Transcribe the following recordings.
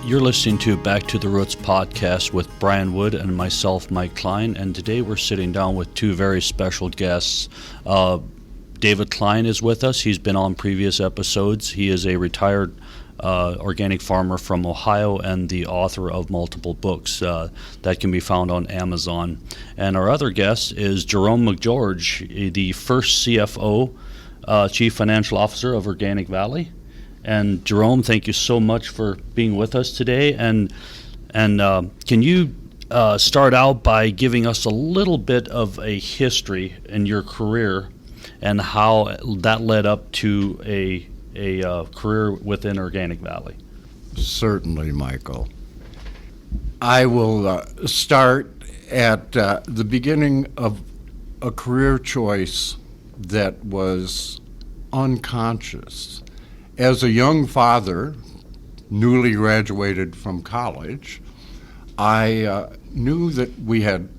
You're listening to Back to the Roots podcast with Brian Wood and myself, Mike Kline, and today we're sitting down with two very special guests. David Kline is with us. He's been on previous episodes. He is a retired organic farmer from Ohio and the author of multiple books that can be found on Amazon. And our other guest is Jerome McGeorge, the first CFO, Chief Financial Officer of Organic Valley. And Jerome, thank you so much for being with us today. And can you start out by giving us a little bit of a history in your career and how that led up to a career within Organic Valley? Certainly, Michael. I will start at the beginning of a career choice that was unconscious. As a young father, newly graduated from college, I knew that we had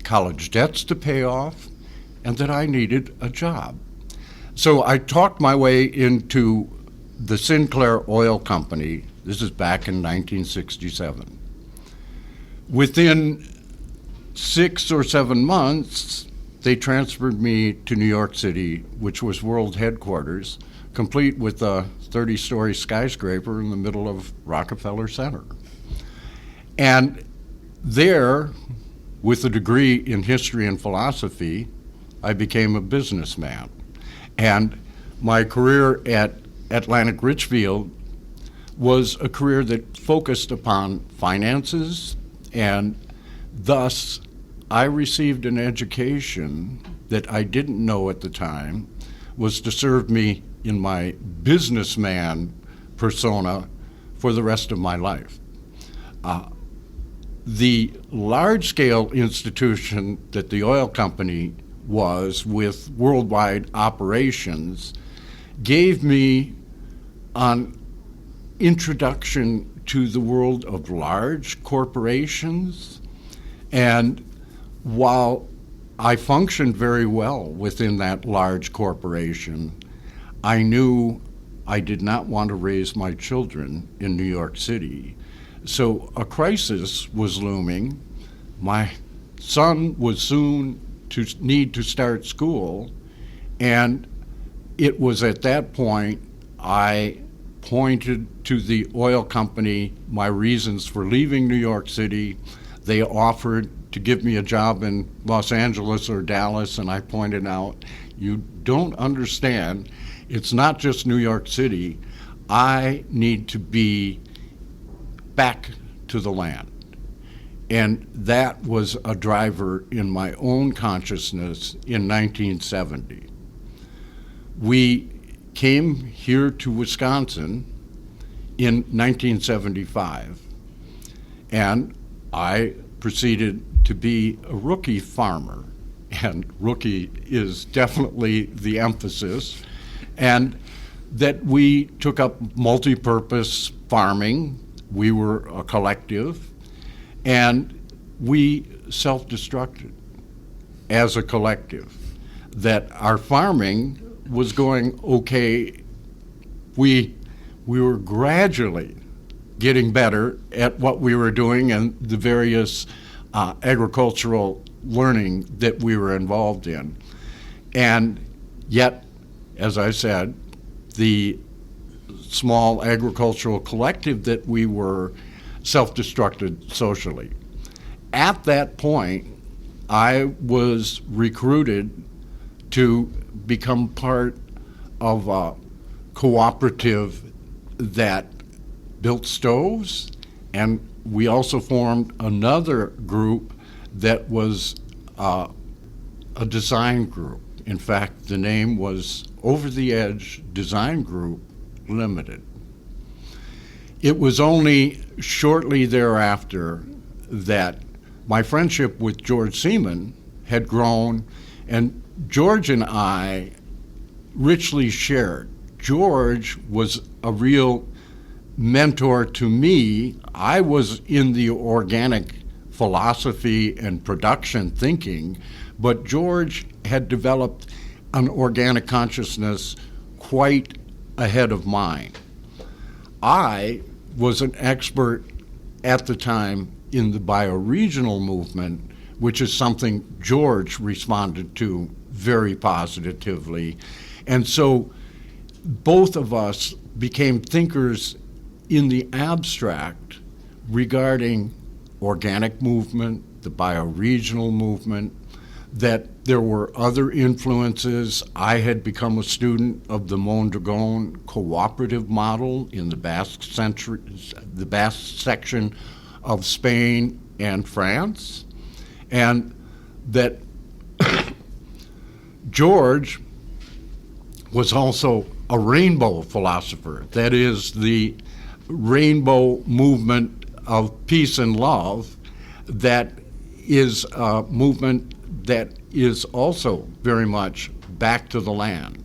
college debts to pay off and that I needed a job. So I talked my way into the Sinclair Oil Company. This is back in 1967. Within 6 or 7 months, they transferred me to New York City, which was world headquarters, complete with a 30-story skyscraper in the middle of Rockefeller Center. And there, with a degree in history and philosophy, I became a businessman. And my career at Atlantic Richfield was a career that focused upon finances, and thus I received an education that I didn't know at the time was to serve me in my businessman persona for the rest of my life. The large-scale institution that the oil company was with worldwide operations gave me an introduction to the world of large corporations, and while I functioned very well within that large corporation, I knew I did not want to raise my children in New York City. So a crisis was looming. My son was soon to need to start school, and it was at that point I pointed to the oil company my reasons for leaving New York City. They offered to give me a job in Los Angeles or Dallas, and I pointed out, you don't understand, it's not just New York City. I need to be back to the land. And that was a driver in my own consciousness in 1970. We came here to Wisconsin in 1975, and I proceeded to be a rookie farmer, and rookie is definitely the emphasis, and that we took up multi-purpose farming. We were a collective, and we self-destructed as a collective. That our farming was going okay. We were gradually getting better at what we were doing and the various agricultural learning that we were involved in. And yet, as I said, the small agricultural collective that we were self-destructed socially. At that point, I was recruited to become part of a cooperative that built stoves, and we also formed another group that was a design group. In fact, the name was Over the Edge Design Group Limited. It was only shortly thereafter that my friendship with George Seaman had grown, and George and I richly shared. George was a real mentor to me. I was in the organic philosophy and production thinking, but George had developed an organic consciousness quite ahead of mine. I was an expert at the time in the bioregional movement, which is something George responded to very positively. And so both of us became thinkers in the abstract regarding organic movement, the bioregional movement, that there were other influences. I had become a student of the Mondragon cooperative model in the Basque section of Spain and France, and that George was also a rainbow philosopher. That is, the rainbow movement of peace and love, that is a movement that is also very much back to the land.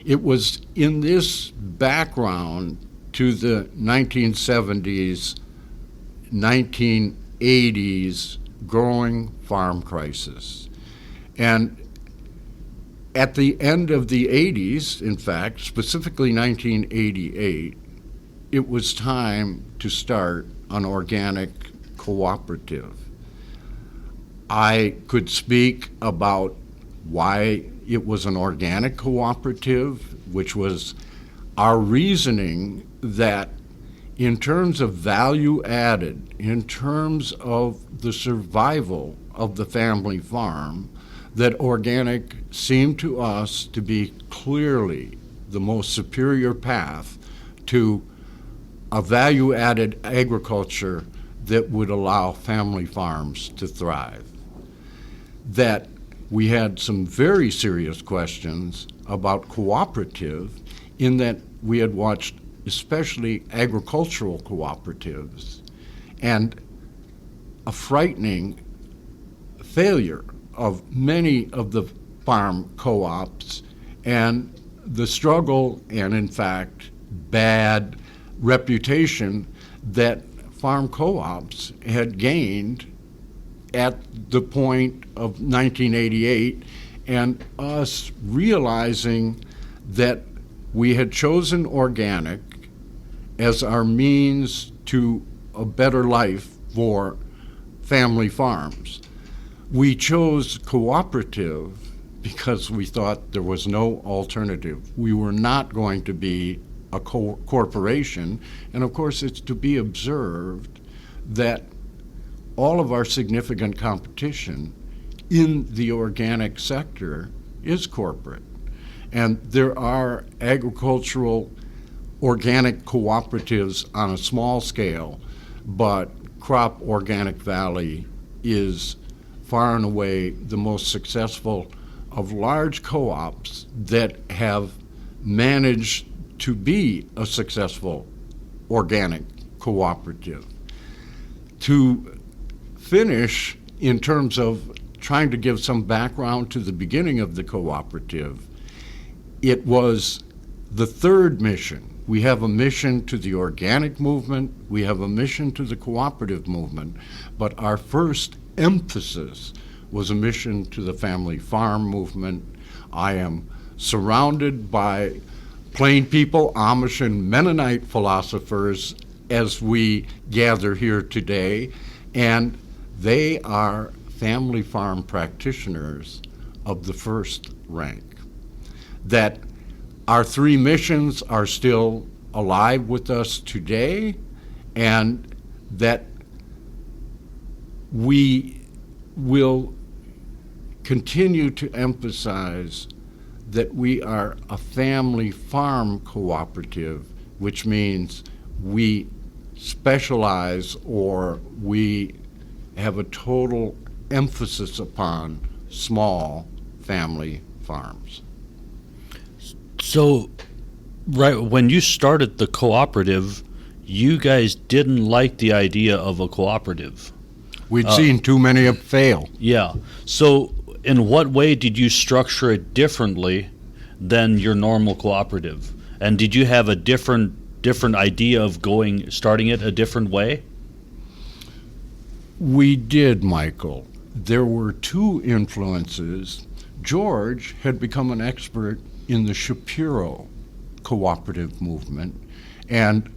It was in this background to the 1970s, 1980s growing farm crisis. And at the end of the 80s, in fact, specifically 1988, it was time to start an organic cooperative. I could speak about why it was an organic cooperative, which was our reasoning that in terms of value added, in terms of the survival of the family farm, that organic seemed to us to be clearly the most superior path to a value-added agriculture that would allow family farms to thrive. That we had some very serious questions about cooperative, in that we had watched especially agricultural cooperatives and a frightening failure of many of the farm co-ops, and the struggle and, in fact, bad reputation that farm co-ops had gained at the point of 1988, and us realizing that we had chosen organic as our means to a better life for family farms. We chose cooperative because we thought there was no alternative. We were not going to be a corporation, and of course it's to be observed that all of our significant competition in the organic sector is corporate. And there are agricultural organic cooperatives on a small scale, but Crop Organic Valley is far and away the most successful of large co-ops that have managed to be a successful organic cooperative. To finish, in terms of trying to give some background to the beginning of the cooperative, it was the third mission. We have a mission to the organic movement, we have a mission to the cooperative movement, but our first emphasis was a mission to the family farm movement. I am surrounded by plain people, Amish and Mennonite philosophers as we gather here today, and they are family farm practitioners of the first rank. That our three missions are still alive with us today, and that we will continue to emphasize that we are a family farm cooperative, which means we specialize or we have a total emphasis upon small family farms. So, right when you started the cooperative, you guys didn't like the idea of a cooperative. We'd seen too many of fail. Yeah. So, in what way did you structure it differently than your normal cooperative? And did you have a different idea of starting it a different way? We did, Michael. There were two influences. George had become an expert in the Shapiro cooperative movement, and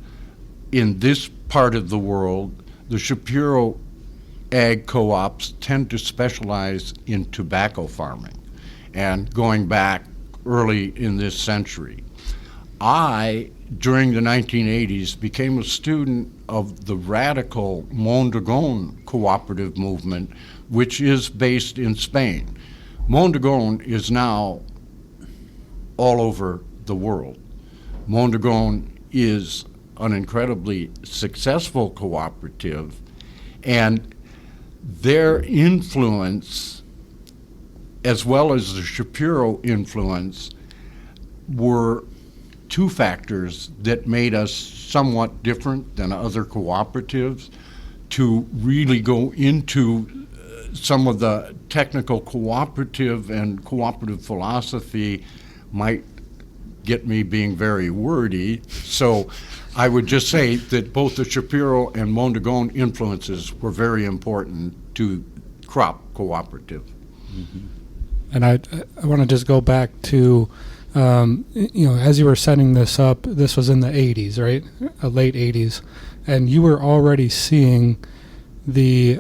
in this part of the world, the Shapiro ag co-ops tend to specialize in tobacco farming, and going back early in this century. I, during the 1980s, became a student of the radical Mondragon cooperative movement, which is based in Spain. Mondragon is now all over the world. Mondragon is an incredibly successful cooperative, and their influence, as well as the Shapiro influence, were two factors that made us somewhat different than other cooperatives. To really go into some of the technical cooperative and cooperative philosophy might get me being very wordy, so I would just say that both the Shapiro and Mondragon influences were very important to crop cooperative. Mm-hmm. And I want to just go back to, as you were setting this up, this was in the 80s, right? Late 80s. And you were already seeing the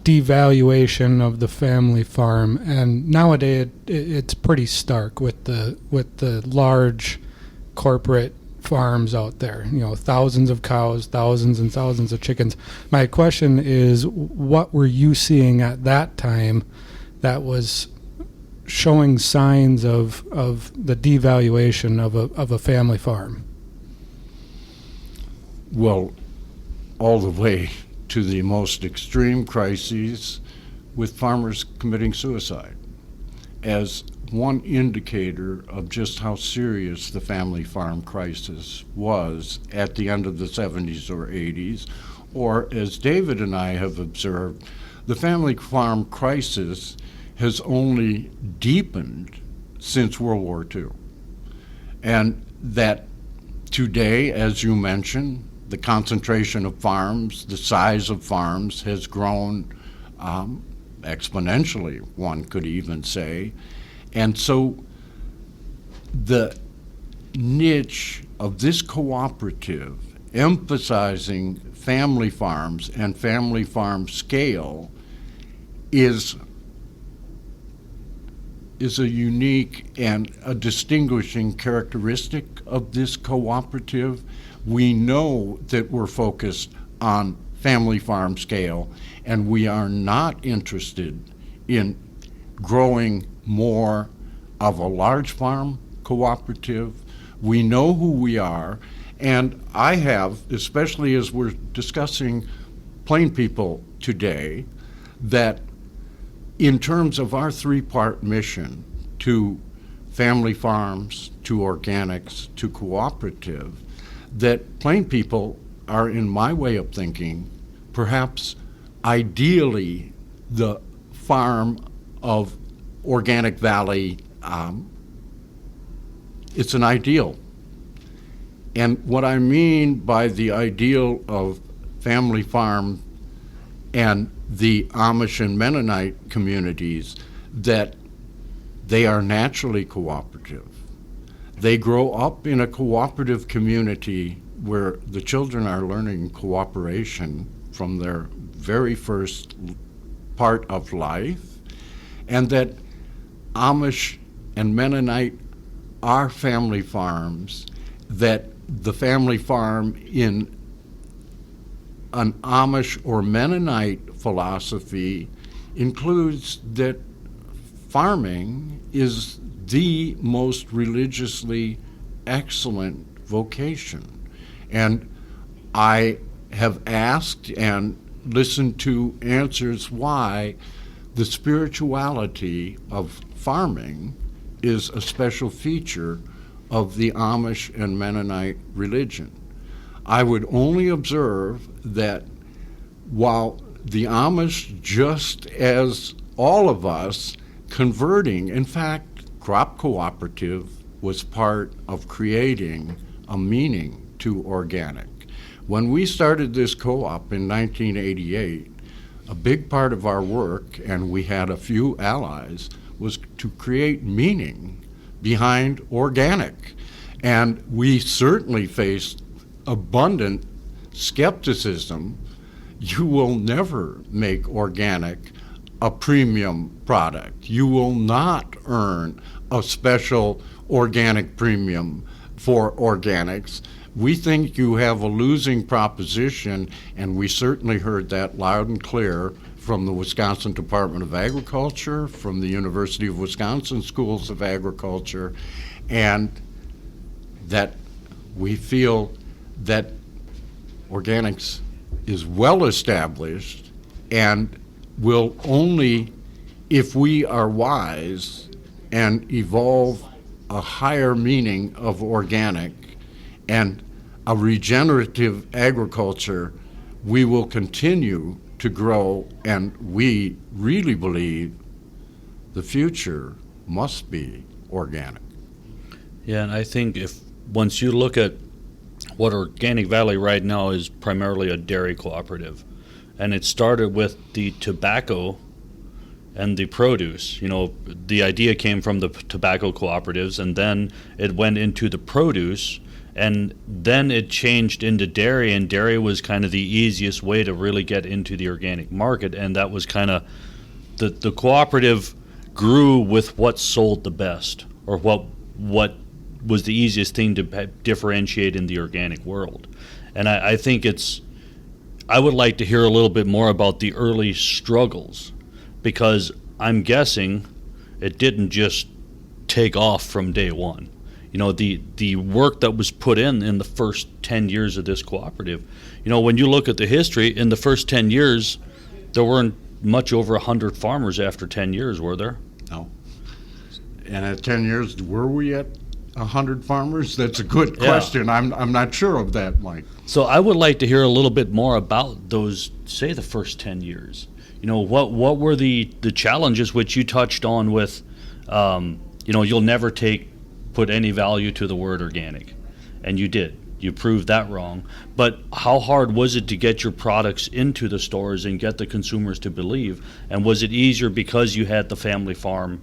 devaluation of the family farm. And nowadays it's pretty stark with the large corporate farms out there, thousands of cows, thousands and thousands of chickens. My question is, what were you seeing at that time that was showing signs of the devaluation of a family farm? Well, all the way to the most extreme crises with farmers committing suicide as one indicator of just how serious the family farm crisis was at the end of the 70s or 80s, or as David and I have observed, the family farm crisis has only deepened since World War II. And that today, as you mentioned, the concentration of farms, the size of farms has grown exponentially, one could even say. And so the niche of this cooperative, emphasizing family farms and family farm scale, is a unique and a distinguishing characteristic of this cooperative. We know that we're focused on family farm scale, and we are not interested in growing more of a large farm cooperative. We know who we are, and I have, especially as we're discussing plain people today, that in terms of our three-part mission to family farms, to organics, to cooperative, that plain people are, in my way of thinking, perhaps ideally the farm of Organic Valley. It's an ideal. And what I mean by the ideal of family farm and the Amish and Mennonite communities, that they are naturally cooperative. They grow up in a cooperative community where the children are learning cooperation from their very first part of life, and that Amish and Mennonite are family farms, that the family farm in an Amish or Mennonite philosophy includes that farming is the most religiously excellent vocation. And I have asked and listened to answers why the spirituality of farming is a special feature of the Amish and Mennonite religion. I would only observe that while the Amish, just as all of us, converting, in fact, crop cooperative was part of creating a meaning to organic. When we started this co-op in 1988, a big part of our work, and we had a few allies, was to create meaning behind organic. And we certainly faced abundant skepticism, you will never make organic a premium product. You will not earn a special organic premium for organics. We think you have a losing proposition, and we certainly heard that loud and clear from the Wisconsin Department of Agriculture, from the University of Wisconsin Schools of Agriculture, and that we feel that organics is well established and will only, if we are wise and evolve a higher meaning of organic and a regenerative agriculture, we will continue to grow, and we really believe the future must be organic. Yeah, and I think once you look at what Organic Valley right now is primarily a dairy cooperative, and it started with the tobacco and the produce. The idea came from the tobacco cooperatives, and then it went into the produce, and then it changed into dairy, and dairy was kind of the easiest way to really get into the organic market, and that was kind of the cooperative grew with what sold the best, or what was the easiest thing to differentiate in the organic world. And I think I would like to hear a little bit more about the early struggles, because I'm guessing it didn't just take off from day one. The work that was put in the first 10 years of this cooperative, when you look at the history, in the first 10 years, there weren't much over 100 farmers after 10 years, were there? No. And at 10 years, were we at 100 farmers? That's a good question. Yeah. I'm not sure of that, Mike. So I would like to hear a little bit more about those, say, the first 10 years. What were the challenges which you touched on with, you'll never put any value to the word organic, and you did. You proved that wrong. But how hard was it to get your products into the stores and get the consumers to believe? And was it easier because you had the family farm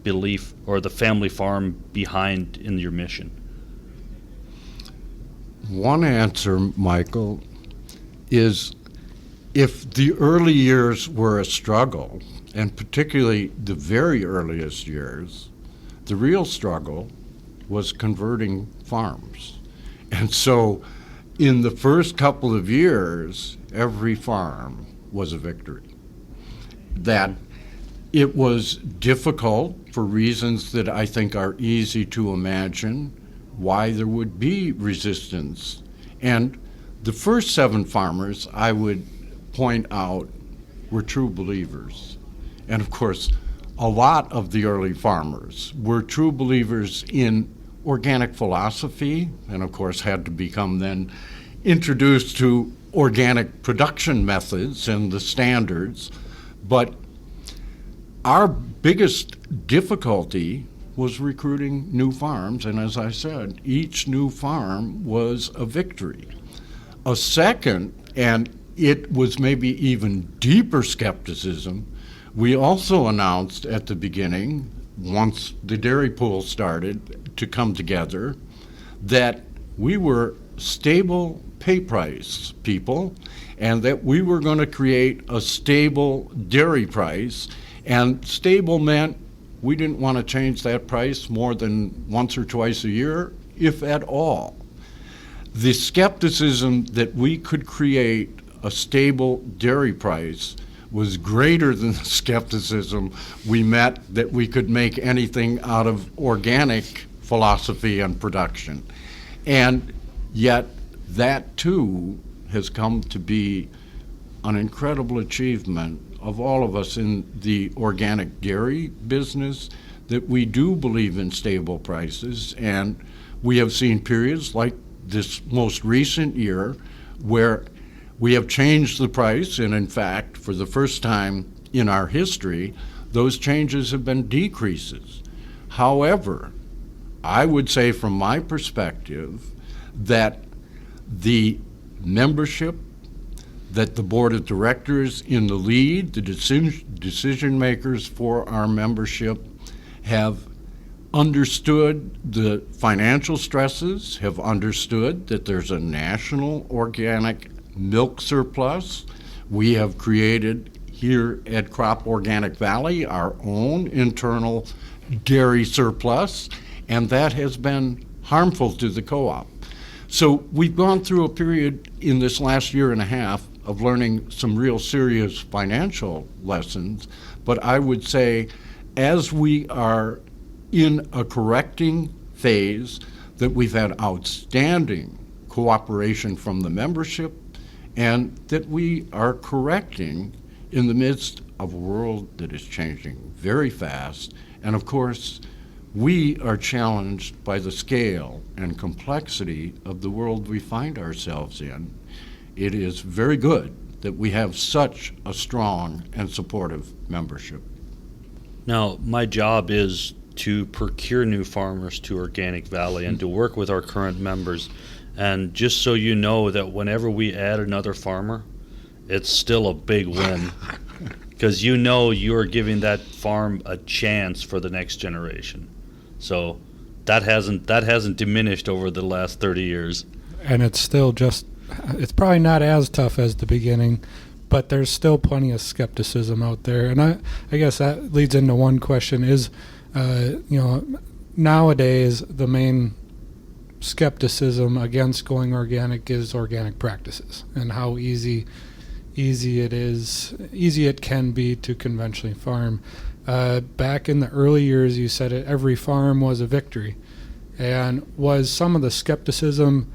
belief, or the family farm behind in your mission? One answer, Michael, is if the early years were a struggle, and particularly the very earliest years, the real struggle was converting farms. And so in the first couple of years, every farm was a victory. That it was difficult for reasons that I think are easy to imagine why there would be resistance. And the first 7 farmers, I would point out, were true believers. And of course, a lot of the early farmers were true believers in organic philosophy, and of course had to become then introduced to organic production methods and the standards. But our biggest difficulty was recruiting new farms, and as I said, each new farm was a victory. A second, and it was maybe even deeper skepticism, we also announced at the beginning, once the dairy pool started to come together, that we were stable pay price people, and that we were going to create a stable dairy price. And stable meant we didn't want to change that price more than once or twice a year, if at all. The skepticism that we could create a stable dairy price was greater than the skepticism we met that we could make anything out of organic philosophy and production. And yet that too has come to be an incredible achievement of all of us in the organic dairy business, that we do believe in stable prices. And we have seen periods like this most recent year where we have changed the price, and in fact, for the first time in our history, those changes have been decreases. However, I would say from my perspective that the membership, that the board of directors in the lead, the decision makers for our membership, have understood the financial stresses, have understood that there's a national organic milk surplus. We have created here at Crop Organic Valley our own internal dairy surplus, and that has been harmful to the co-op. So we've gone through a period in this last year and a half of learning some real serious financial lessons, but I would say as we are in a correcting phase, that we've had outstanding cooperation from the membership, and that we are correcting in the midst of a world that is changing very fast. And of course, we are challenged by the scale and complexity of the world we find ourselves in. It is very good that we have such a strong and supportive membership. Now, my job is to procure new farmers to Organic Valley and to work with our current members. And just so you know that whenever we add another farmer, it's still a big win. Because you know you're giving that farm a chance for the next generation. So that hasn't diminished over the last 30 years. And it's still it's probably not as tough as the beginning, but there's still plenty of skepticism out there. And I guess that leads into one question is, nowadays the main skepticism against going organic is organic practices and how easy it can be to conventionally farm. Back in the early years, you said every farm was a victory. And was some of the skepticism,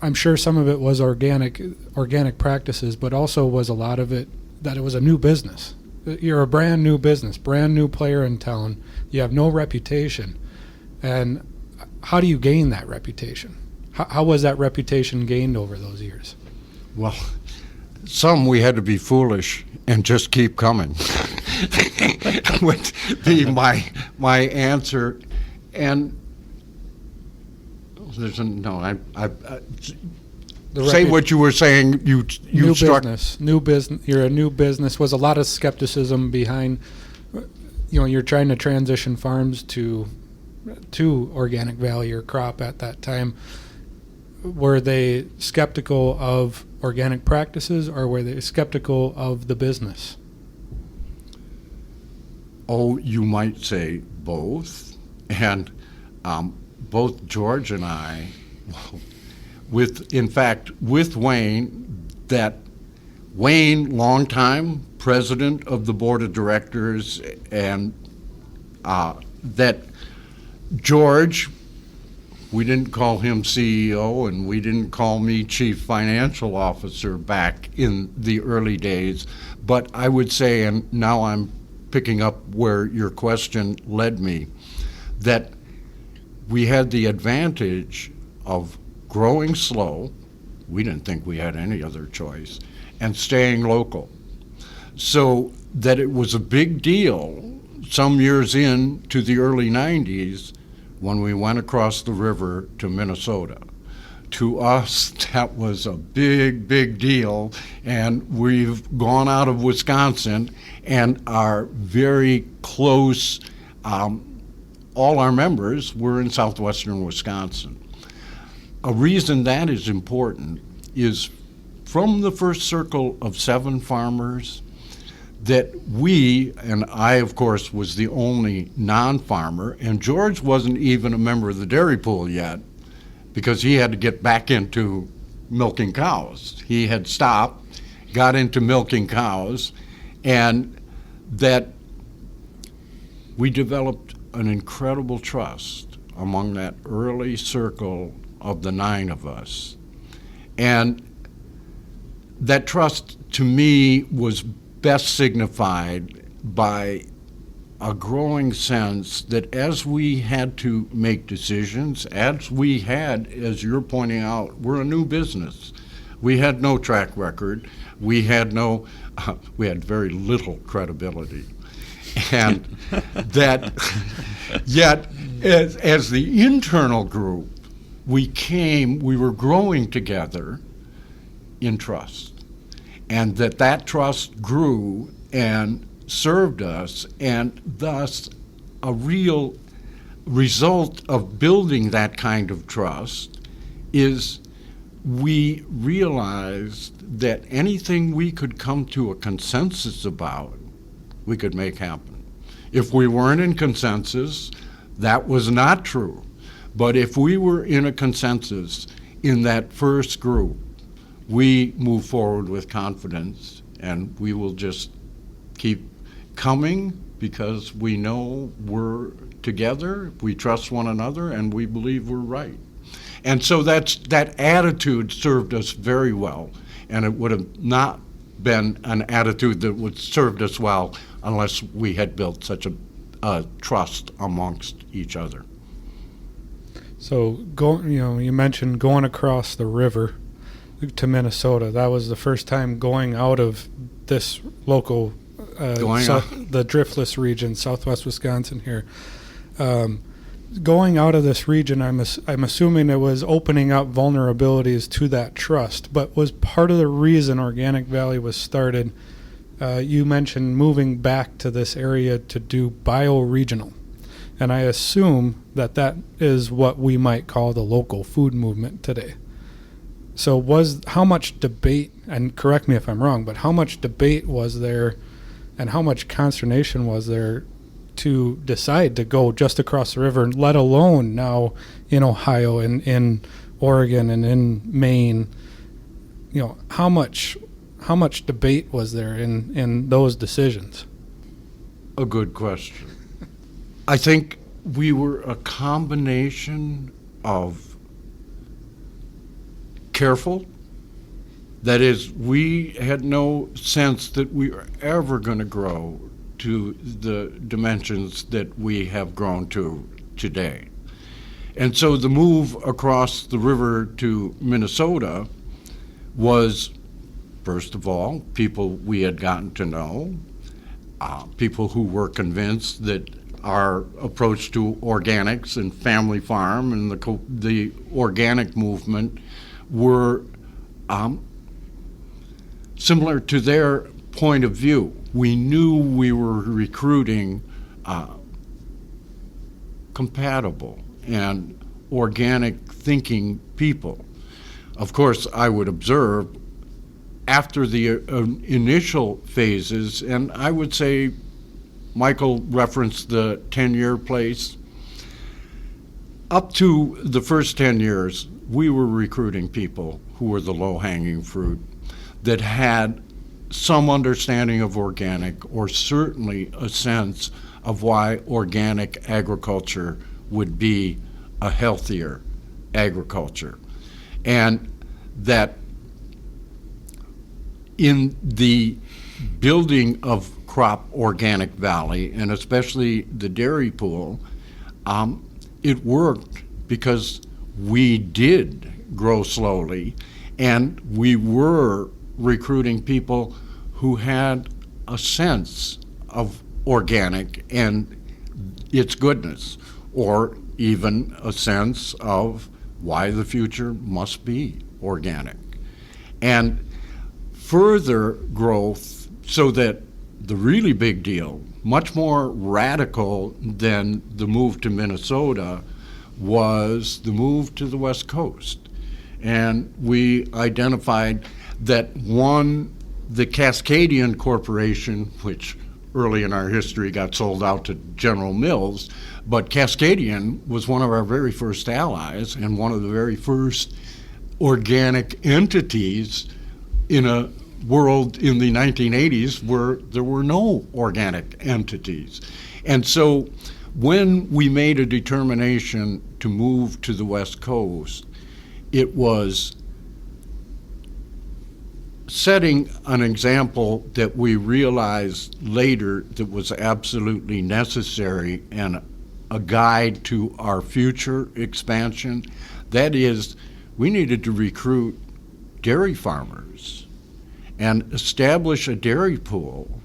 I'm sure some of it was organic practices, but also was a lot of it that it was a new business. You're a brand new business, brand new player in town. You have no reputation. And how do you gain that reputation? How was that reputation gained over those years? Well, some we had to be foolish and just keep coming would be my answer. And there's say what you were saying. You struck new business. You're a new business. Was a lot of skepticism behind. You're trying to transition farms to Organic Valley or crop at that time. Were they skeptical of organic practices, or were they skeptical of the business? Oh, you might say both. And both George and I, with Wayne, longtime president of the board of directors, and that George, we didn't call him CEO and we didn't call me chief financial officer back in the early days, but I would say, and now I'm picking up where your question led me, that we had the advantage of growing slow. We didn't think we had any other choice, and staying local. So that it was a big deal some years into the early 90s when we went across the river to Minnesota. To us, that was a big, big deal, and we've gone out of Wisconsin and are very close. All our members were in southwestern Wisconsin. A reason that is important is from the first circle of 7 farmers that we, and I, of course, was the only non-farmer, and George wasn't even a member of the dairy pool yet because he had to get back into milking cows. He had stopped, got into milking cows, and that we developed an incredible trust among that early circle of the 9 of us. And that trust, to me, was best signified by a growing sense that as we had to make decisions, as we had, as you're pointing out, we're a new business. We had no track record. We had very little credibility. And that, yet, as the internal group, we were growing together in trust. And that trust grew and served us, and thus a real result of building that kind of trust is we realized that anything we could come to a consensus about, we could make happen. If we weren't in consensus, that was not true. But if we were in a consensus in that first group, we move forward with confidence, and we will just keep coming because we know we're together, we trust one another, and we believe we're right. And so that attitude served us very well, and it would have not been an attitude that would served us well unless we had built such a trust amongst each other. So you mentioned going across the river to Minnesota. That was the first time going out of this local the driftless region, southwest Wisconsin here. Going out of this region, I'm assuming it was opening up vulnerabilities to that trust, but was part of the reason Organic Valley was started. You mentioned moving back to this area to do bioregional, and I assume that is what we might call the local food movement today. So how much debate, and correct me if I'm wrong, but how much debate was there and how much consternation was there to decide to go just across the river, let alone now in Ohio and in Oregon and in Maine? How much debate was there in those decisions? A good question. I think we were a combination of careful. That is, we had no sense that we were ever going to grow to the dimensions that we have grown to today. And so the move across the river to Minnesota was, first of all, people we had gotten to know, people who were convinced that our approach to organics and family farm and the organic movement were similar to their point of view. We knew we were recruiting compatible and organic thinking people. Of course, I would observe after the initial phases, and I would say Michael referenced the 10-year place. Up to the first 10 years, we were recruiting people who were the low-hanging fruit that had some understanding of organic, or certainly a sense of why organic agriculture would be a healthier agriculture. And that in the building of Crop Organic Valley, and especially the dairy pool, it worked because we did grow slowly, and we were recruiting people who had a sense of organic and its goodness, or even a sense of why the future must be organic. And further growth, so that the really big deal, much more radical than the move to Minnesota, was the move to the West Coast. And we identified that the Cascadian Corporation, which early in our history got sold out to General Mills, but Cascadian was one of our very first allies and one of the very first organic entities in a world in the 1980s where there were no organic entities. And so when we made a determination to move to the West Coast, it was setting an example that we realized later that was absolutely necessary and a guide to our future expansion. That is, we needed to recruit dairy farmers and establish a dairy pool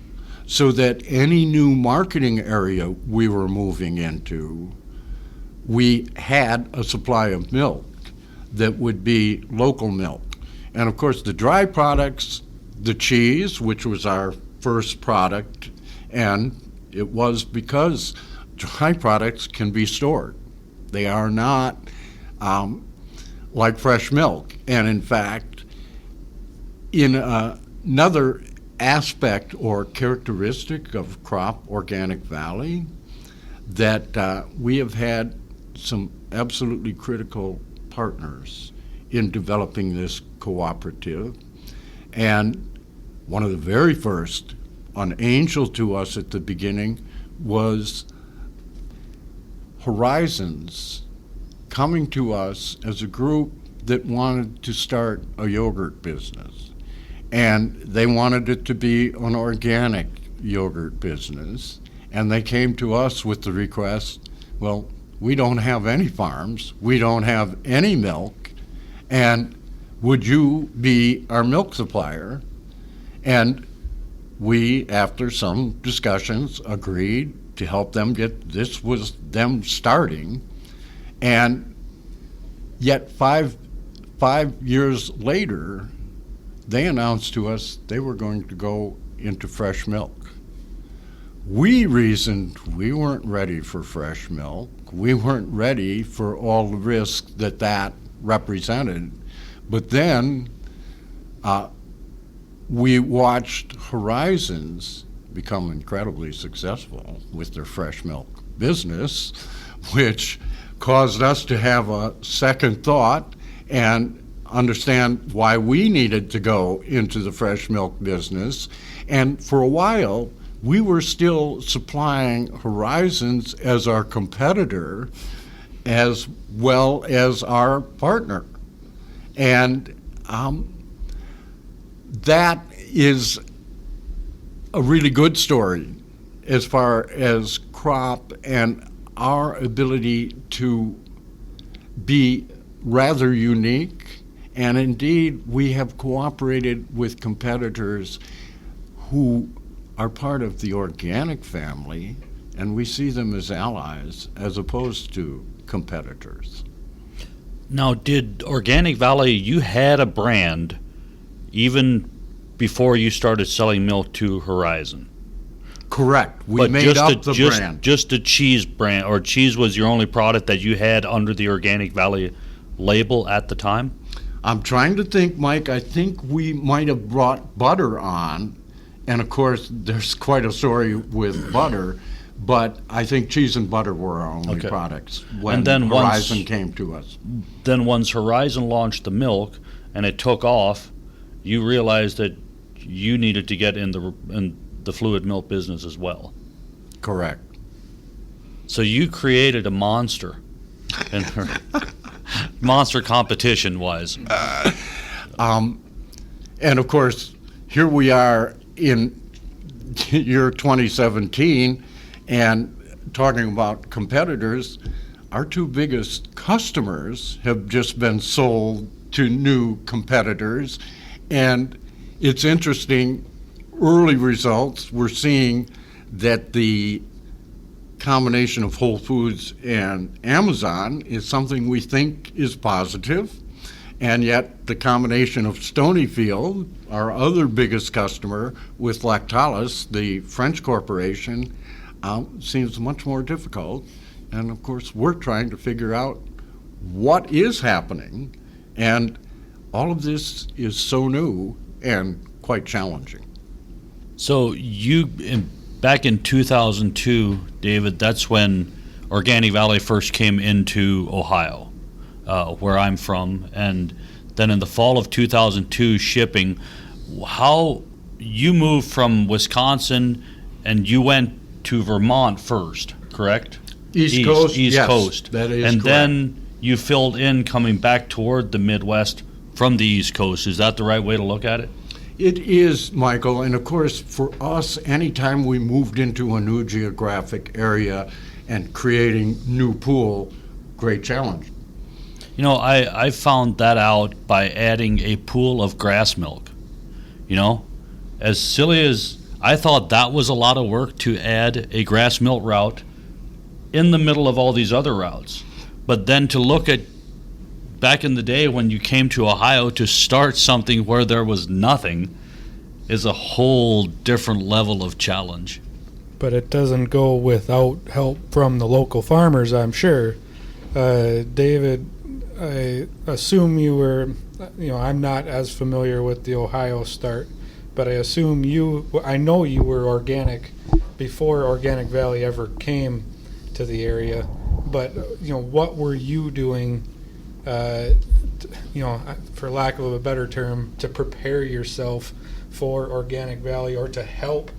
so that any new marketing area we were moving into, we had a supply of milk that would be local milk. And of course, the dry products, the cheese, which was our first product, and it was because dry products can be stored. They are not like fresh milk. And in fact, in another aspect or characteristic of crop Organic Valley, that we have had some absolutely critical partners in developing this cooperative. And one of the very first, an angel to us at the beginning, was Horizons coming to us as a group that wanted to start a yogurt business. And they wanted it to be an organic yogurt business. And they came to us with the request, well, we don't have any farms, we don't have any milk, and would you be our milk supplier? And we, after some discussions, agreed to help them this was them starting. And yet five years later, they announced to us they were going to go into fresh milk. We reasoned we weren't ready for fresh milk. We weren't ready for all the risk that represented. But then we watched Horizons become incredibly successful with their fresh milk business, which caused us to have a second thought and understand why we needed to go into the fresh milk business. And for a while, we were still supplying Horizons as our competitor as well as our partner. And that is a really good story as far as crop and our ability to be rather unique. And indeed, we have cooperated with competitors who are part of the organic family, and we see them as allies as opposed to competitors. Now, did Organic Valley, you had a brand even before you started selling milk to Horizon? Correct. We But made up the brand. Just a cheese brand, or cheese was your only product that you had under the Organic Valley label at the time? I'm trying to think, Mike. I think we might have brought butter on, and of course, there's quite a story with butter, but I think cheese and butter were our only products when And then Horizon came to us. Then once Horizon launched the milk and it took off, you realized that you needed to get in the fluid milk business as well. Correct. So you created a monster, and monster competition-wise. And of course, here we are in year 2017, and talking about competitors, our two biggest customers have just been sold to new competitors. And it's interesting, early results, we're seeing that the combination of Whole Foods and Amazon is something we think is positive. And yet the combination of Stonyfield, our other biggest customer, with Lactalis, the French corporation, seems much more difficult. And of course, we're trying to figure out what is happening. And all of this is so new and quite challenging. So back in 2002, David, that's when Organic Valley first came into Ohio, where I'm from, and then in the fall of 2002, shipping. How you moved from Wisconsin and you went to Vermont first, correct? East Coast, East yes, Coast. that is and correct. then you filled in coming back toward the Midwest from the East Coast. Is that the right way to look at it? It is, Michael, and of course, for us, anytime we moved into a new geographic area and creating new pool, great challenge. You know, I found that out by adding a pool of grass milk. You know, as silly as I thought that was a lot of work to add a grass milk route in the middle of all these other routes. But then to look at back in the day when you came to Ohio to start something where there was nothing is a whole different level of challenge. but it doesn't go without help from the local farmers, I'm sure. David, I assume you were, I'm not as familiar with the Ohio start, but I assume I know you were organic before Organic Valley ever came to the area, but, what were you doing, for lack of a better term, to prepare yourself for Organic Valley or to help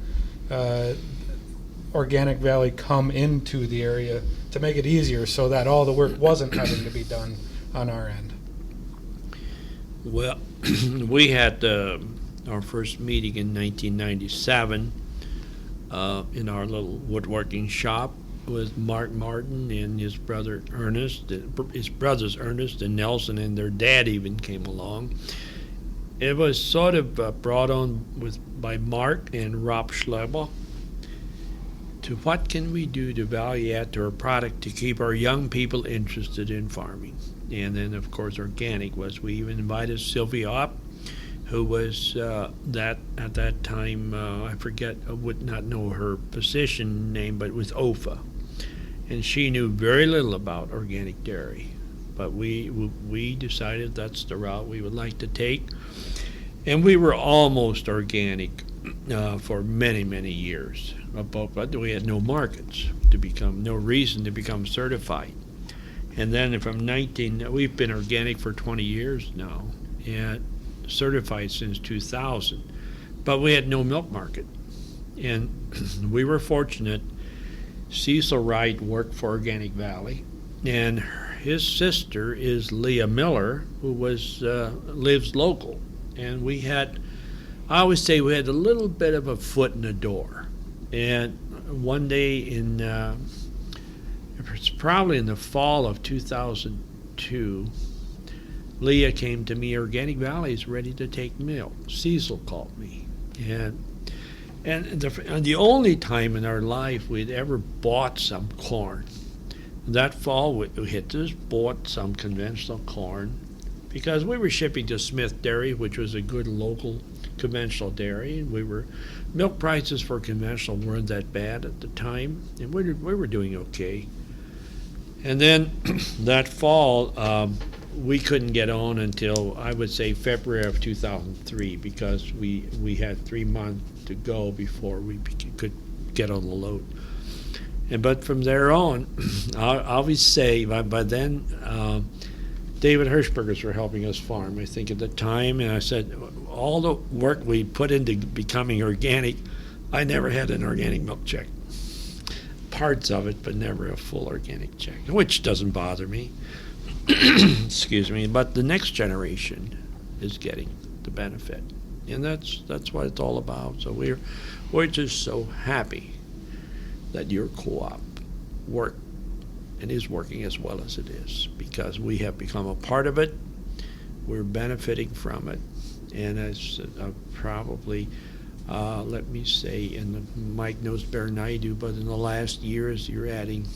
Organic Valley come into the area to make it easier so that all the work wasn't having to be done on our end? Well, we had our first meeting in 1997 in our little woodworking shop with Mark Martin and his brother Ernest, his brothers Ernest and Nelson, and their dad even came along. It was sort of brought on by Mark and Rob Schleber to what can we do to value add to our product to keep our young people interested in farming. And then, of course, organic we even invited Sylvia up, who was at that time, I forget, I would not know her position name, but it was OFA. And she knew very little about organic dairy. But we decided that's the route we would like to take. And we were almost organic for many, many years. But we had no markets no reason to become certified. And then we've been organic for 20 years now, and certified since 2000. But we had no milk market. And we were fortunate. Cecil Wright worked for Organic Valley, and his sister is Leah Miller, who lives local. And I always say we had a little bit of a foot in the door. And one day it's probably in the fall of 2002, Leah came to me, Organic Valley is ready to take milk. Cecil called me. And the only time in our life we'd ever bought some corn. That fall we had just bought some conventional corn because we were shipping to Smith Dairy, which was a good local conventional dairy, and milk prices for conventional weren't that bad at the time, and we were doing okay. And then that fall, we couldn't get on until, I would say, February of 2003, because we had 3 months to go before we could get on the load. But from there on, I always say, by then, David Hirschbergers were helping us farm, I think, at the time, and I said, all the work we put into becoming organic, I never had an organic milk check. Parts of it, but never a full organic check, which doesn't bother me. Excuse me. But the next generation is getting the benefit, and that's what it's all about. So we're just so happy that your co-op worked and is working as well as it is, because we have become a part of it. We're benefiting from it, and as probably. Let me say, and Mike knows better than I do, but in the last years, you're adding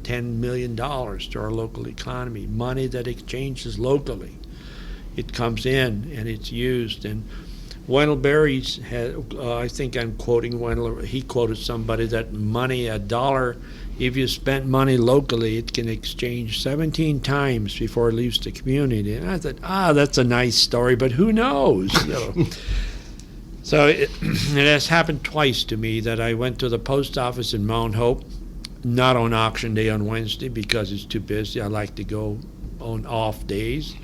$10 million to our local economy, money that exchanges locally. It comes in and it's used. And Wendell Berry's had, I think I'm quoting Wendell, he quoted somebody that money, $1, if you spent money locally, it can exchange 17 times before it leaves the community. And I thought, that's a nice story, but who knows? So it has happened twice to me that I went to the post office in Mount Hope, not on auction day on Wednesday because it's too busy. I like to go on off days.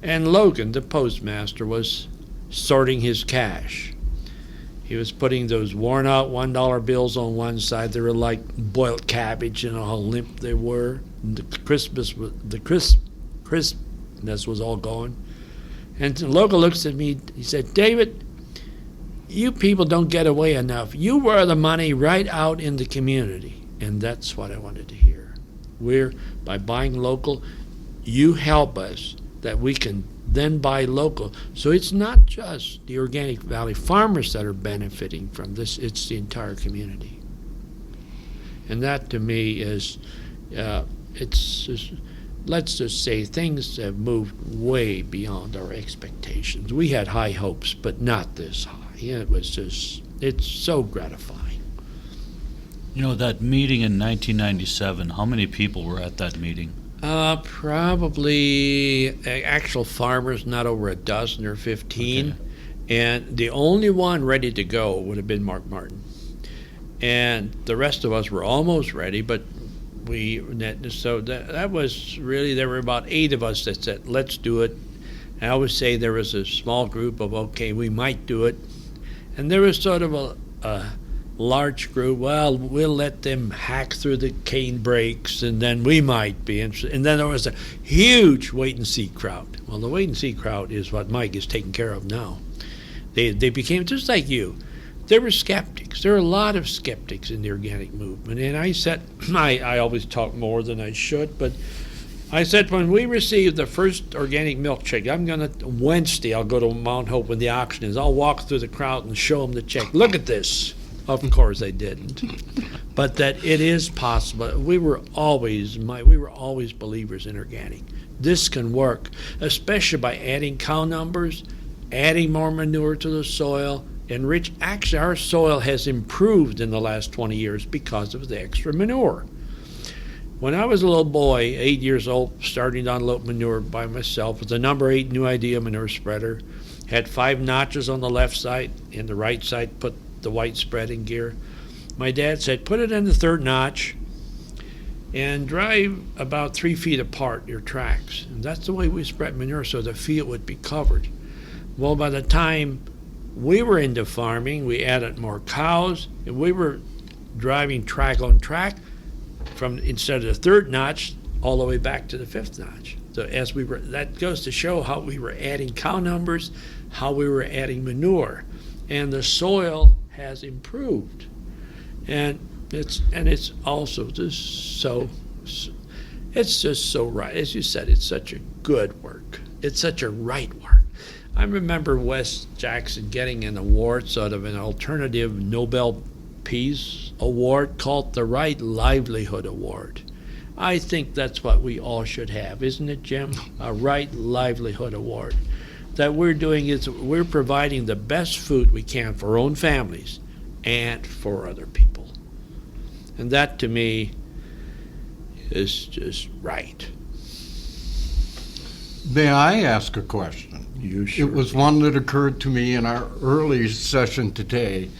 And Logan, the postmaster, was sorting his cash. He was putting those worn out $1 bills on one side. They were like boiled cabbage and how limp they were. And the crispness was all gone. And Logan looks at me, he said, "David, you people don't get away enough. You wear the money right out in the community." And that's what I wanted to hear. By buying local, you help us that we can then buy local. So it's not just the Organic Valley farmers that are benefiting from this, it's the entire community. And that to me is, it's just, let's just say things have moved way beyond our expectations. We had high hopes, but not this high. It's so gratifying. You know, that meeting in 1997, how many people were at that meeting? Probably actual farmers, not over a dozen or 15. Okay. And the only one ready to go would have been Mark Martin. And the rest of us were almost ready, but that was really, there were about 8 of us that said, let's do it. And I always say there was a small group of, okay, we might do it. And there was sort of a large group, well, we'll let them hack through the cane brakes, and then we might be interested. And then there was a huge wait-and-see crowd. Well, the wait-and-see crowd is what Mike is taking care of now. They became just like you. There were skeptics. There are a lot of skeptics in the organic movement. And I said, I always talk more than I should, but I said, when we receive the first organic milk check, Wednesday, I'll go to Mount Hope when the auction is. I'll walk through the crowd and show them the check. Look at this. Of course they didn't. But that it is possible. We were always believers in organic. This can work, especially by adding cow numbers, adding more manure to the soil. Actually, our soil has improved in the last 20 years because of the extra manure. When I was a little boy, 8 years old, starting to unload manure by myself with the number 8 New Idea manure spreader, had 5 notches on the left side, and the right side put the white spreading gear. My dad said, put it in the 3rd notch and drive about 3 feet apart your tracks. And that's the way we spread manure, so the field would be covered. Well, by the time we were into farming, we added more cows, and we were driving track on track from instead of the 3rd notch all the way back to the 5th notch. So that goes to show how we were adding cow numbers, how we were adding manure, and the soil has improved. And it's also just so right. As you said, it's such a good work. It's such a right work. I remember Wes Jackson getting an award, sort of an alternative Nobel Peace Award called the Right Livelihood Award. I think that's what we all should have, isn't it, Jim? A Right Livelihood Award. That we're doing is we're providing the best food we can for our own families and for other people. And that, to me, is just right. May I ask a question? You sure It was can. one that occurred to me in our early session today.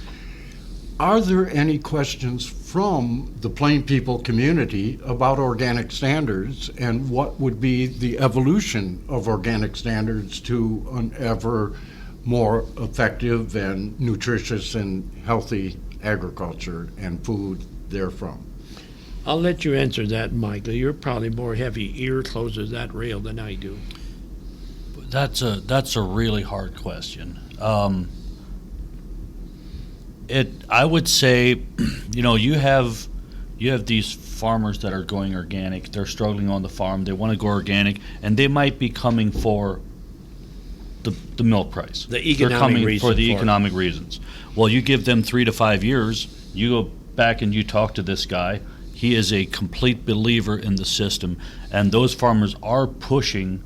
Are there any questions from the plain people community about organic standards and what would be the evolution of organic standards to an ever more effective and nutritious and healthy agriculture and food therefrom? I'll let you answer that, Michael. You're probably more heavy ear closer to that rail than I do. That's a really hard question. I would say, you have these farmers that are going organic. They're struggling on the farm. They want to go organic, and they might be coming for the milk price. The economic They're coming reason for the for it. economic reasons. Well, you give them 3 to 5 years. You go back and you talk to this guy. He is a complete believer in the system, and those farmers are pushing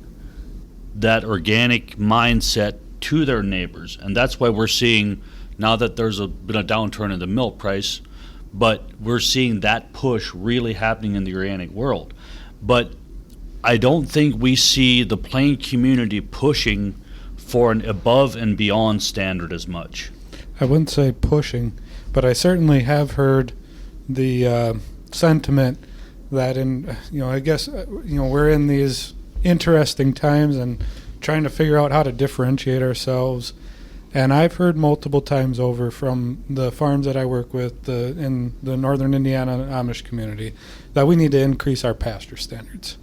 that organic mindset to their neighbors, and that's why we're seeing now that there's been a downturn in the milk price, but we're seeing that push really happening in the organic world. But I don't think we see the plain community pushing for an above and beyond standard as much. I wouldn't say pushing, but I certainly have heard the sentiment that I guess we're in these interesting times and trying to figure out how to differentiate ourselves. And I've heard multiple times over from the farms that I work with in the northern Indiana Amish community that we need to increase our pasture standards.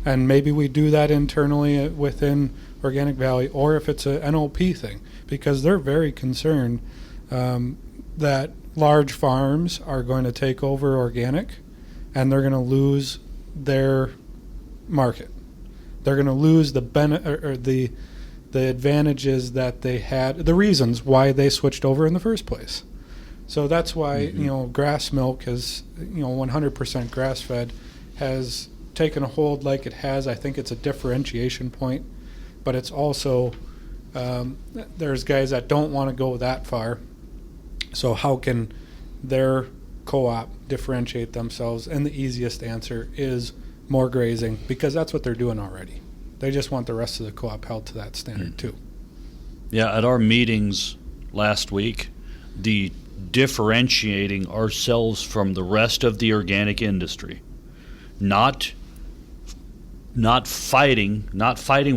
And maybe we do that internally within Organic Valley, or if it's a NLP thing, because they're very concerned that large farms are going to take over organic and they're going to lose their market. They're going to lose the advantages that they had, the reasons why they switched over in the first place. So that's why grass milk is 100% grass fed has taken a hold like it has. I think it's a differentiation point, but it's also there's guys that don't want to go that far. So how can their co-op differentiate themselves? And the easiest answer is more grazing, because that's what they're doing already. They just want the rest of the co-op held to that standard too. Yeah, at our meetings last week, the differentiating ourselves from the rest of the organic industry, not fighting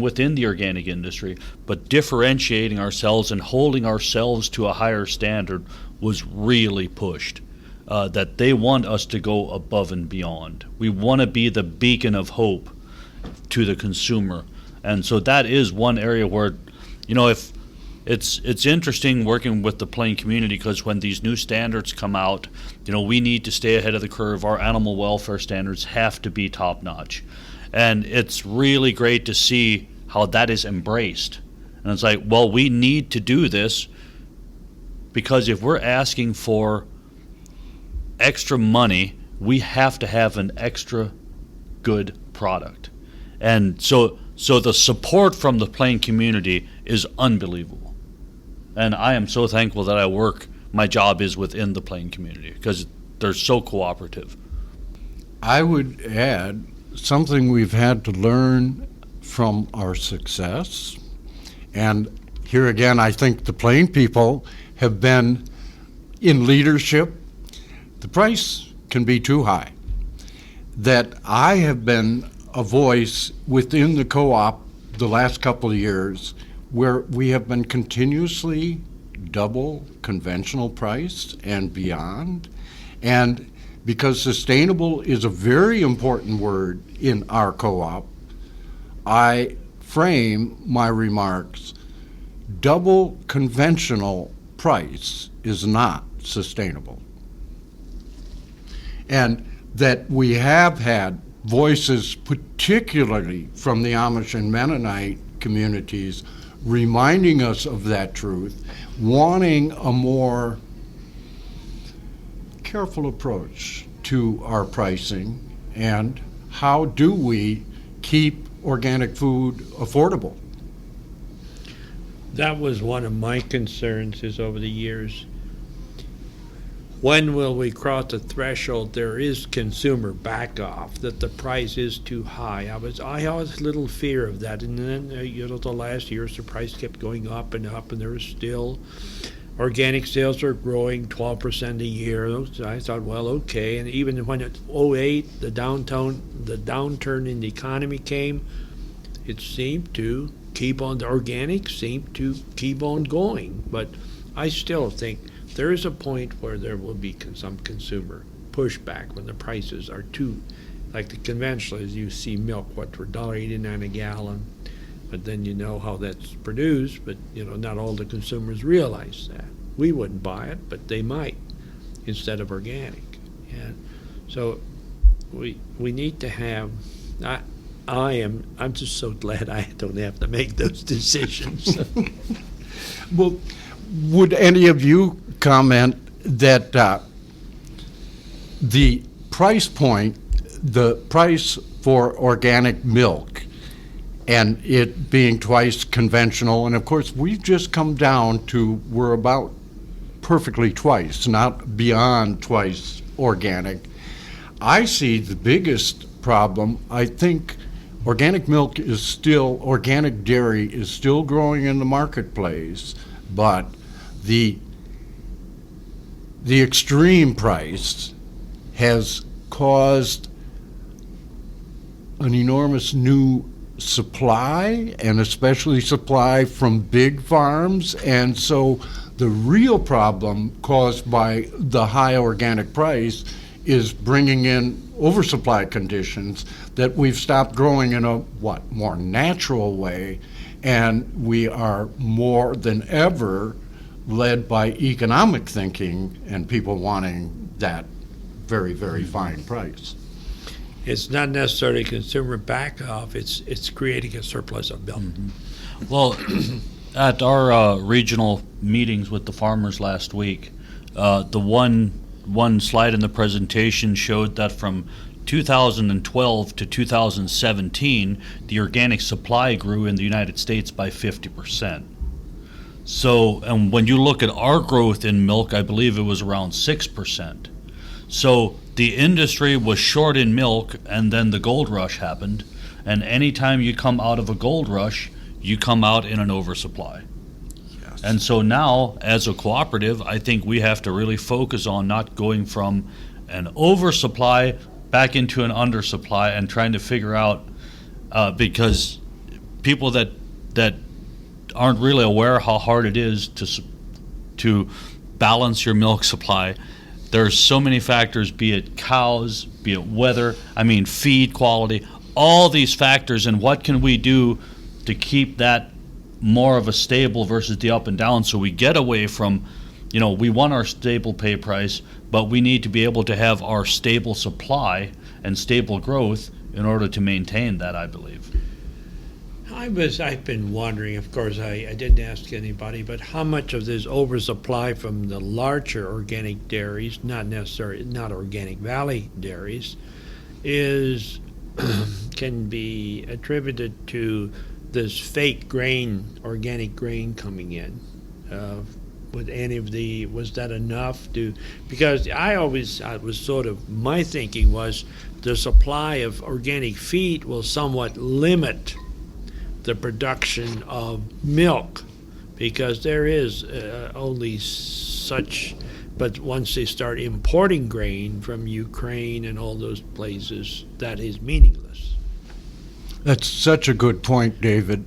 within the organic industry, but differentiating ourselves and holding ourselves to a higher standard was really pushed. That they want us to go above and beyond. We want to be the beacon of hope to the consumer. And so that is one area where, if it's interesting working with the Plain community, because when these new standards come out, we need to stay ahead of the curve. Our animal welfare standards have to be top notch. And it's really great to see how that is embraced. And it's like, well, we need to do this, because if we're asking for extra money, we have to have an extra good product. And so the support from the Plain community is unbelievable. And I am so thankful that my job is within the Plain community, because they're so cooperative. I would add something we've had to learn from our success. And here again, I think the Plain people have been in leadership. The price can be too high. That I have been a voice within the co-op the last couple of years where we have been continuously double conventional price and beyond. And because sustainable is a very important word in our co-op, I frame my remarks, double conventional price is not sustainable. And that we have had voices, particularly from the Amish and Mennonite communities, reminding us of that truth, wanting a more careful approach to our pricing, and how do we keep organic food affordable. That was one of my concerns is over the years. When will we cross the threshold? There is consumer back off, that the price is too high. I always a little fear of that. And then, the last years, the price kept going up, and there was still organic sales are growing 12% a year. I thought, well, okay. And even when it 2008, the downturn in the economy came, it seemed to keep on, the organics seemed to keep on going. But I still think there is a point where there will be some consumer pushback when the prices are too, like the conventional, as you see milk, for $1.89 a gallon, but then you know how that's produced, but not all the consumers realize that. We wouldn't buy it, but they might, instead of organic. And so we need to have, I'm just so glad I don't have to make those decisions. Well, would any of you comment that the price point, the price for organic milk, and it being twice conventional, and of course we've just come down to, we're about perfectly twice, not beyond twice organic. I see the biggest problem, I think organic milk is still, organic dairy is still growing in the marketplace, but the extreme price has caused an enormous new supply, and especially supply from big farms. And so the real problem caused by the high organic price is bringing in oversupply conditions that we've stopped growing in a more natural way, and we are more than ever led by economic thinking and people wanting that very, very fine price. It's not necessarily consumer back off, it's creating a surplus of milk. Mm-hmm. Well, at our regional meetings with the farmers last week, the one slide in the presentation showed that from 2012 to 2017, the organic supply grew in the United States by 50%. So, and when you look at our growth in milk, I believe it was around 6%. So the industry was short in milk, and then the gold rush happened. And anytime you come out of a gold rush, you come out in an oversupply. Yes. And so now, as a cooperative, I think we have to really focus on not going from an oversupply back into an undersupply and trying to figure out, because people that aren't really aware how hard it is to balance your milk supply. There's so many factors, be it cows, be it weather, feed quality, all these factors, and what can we do to keep that more of a stable versus the up and down, so we get away from, we want our stable pay price, but we need to be able to have our stable supply and stable growth in order to maintain that, I believe. I've been wondering, of course, I didn't ask anybody, but how much of this oversupply from the larger organic dairies, not Organic Valley dairies, can be attributed to this fake grain, organic grain coming in? Was that enough to, because my thinking was the supply of organic feed will somewhat limit the production of milk, because there is only such, but once they start importing grain from Ukraine and all those places, that is meaningless. That's such a good point, David.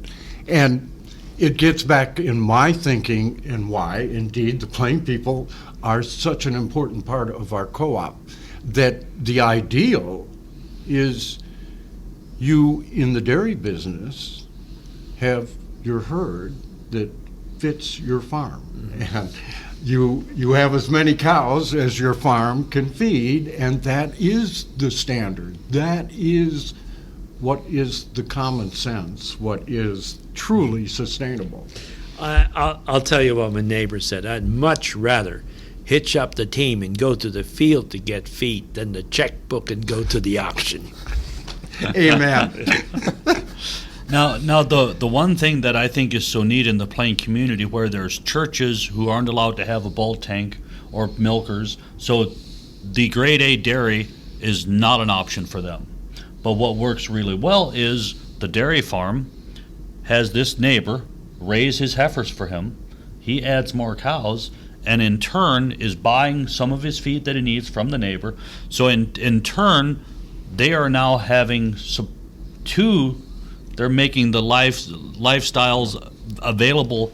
And it gets back in my thinking and why, indeed, the plain people are such an important part of our co-op, that the ideal is you in the dairy business have your herd that fits your farm. And you have as many cows as your farm can feed, and that is the standard. That is what is the common sense, what is truly sustainable. I'll tell you what my neighbor said. I'd much rather hitch up the team and go to the field to get feed than the checkbook and go to the auction. Amen. Now the one thing that I think is so neat in the plain community, where there's churches who aren't allowed to have a bulk tank or milkers, so the grade A dairy is not an option for them. But what works really well is the dairy farm has this neighbor raise his heifers for him. He adds more cows, and in turn is buying some of his feed that he needs from the neighbor. So in turn, they are now having they're making the lifestyles available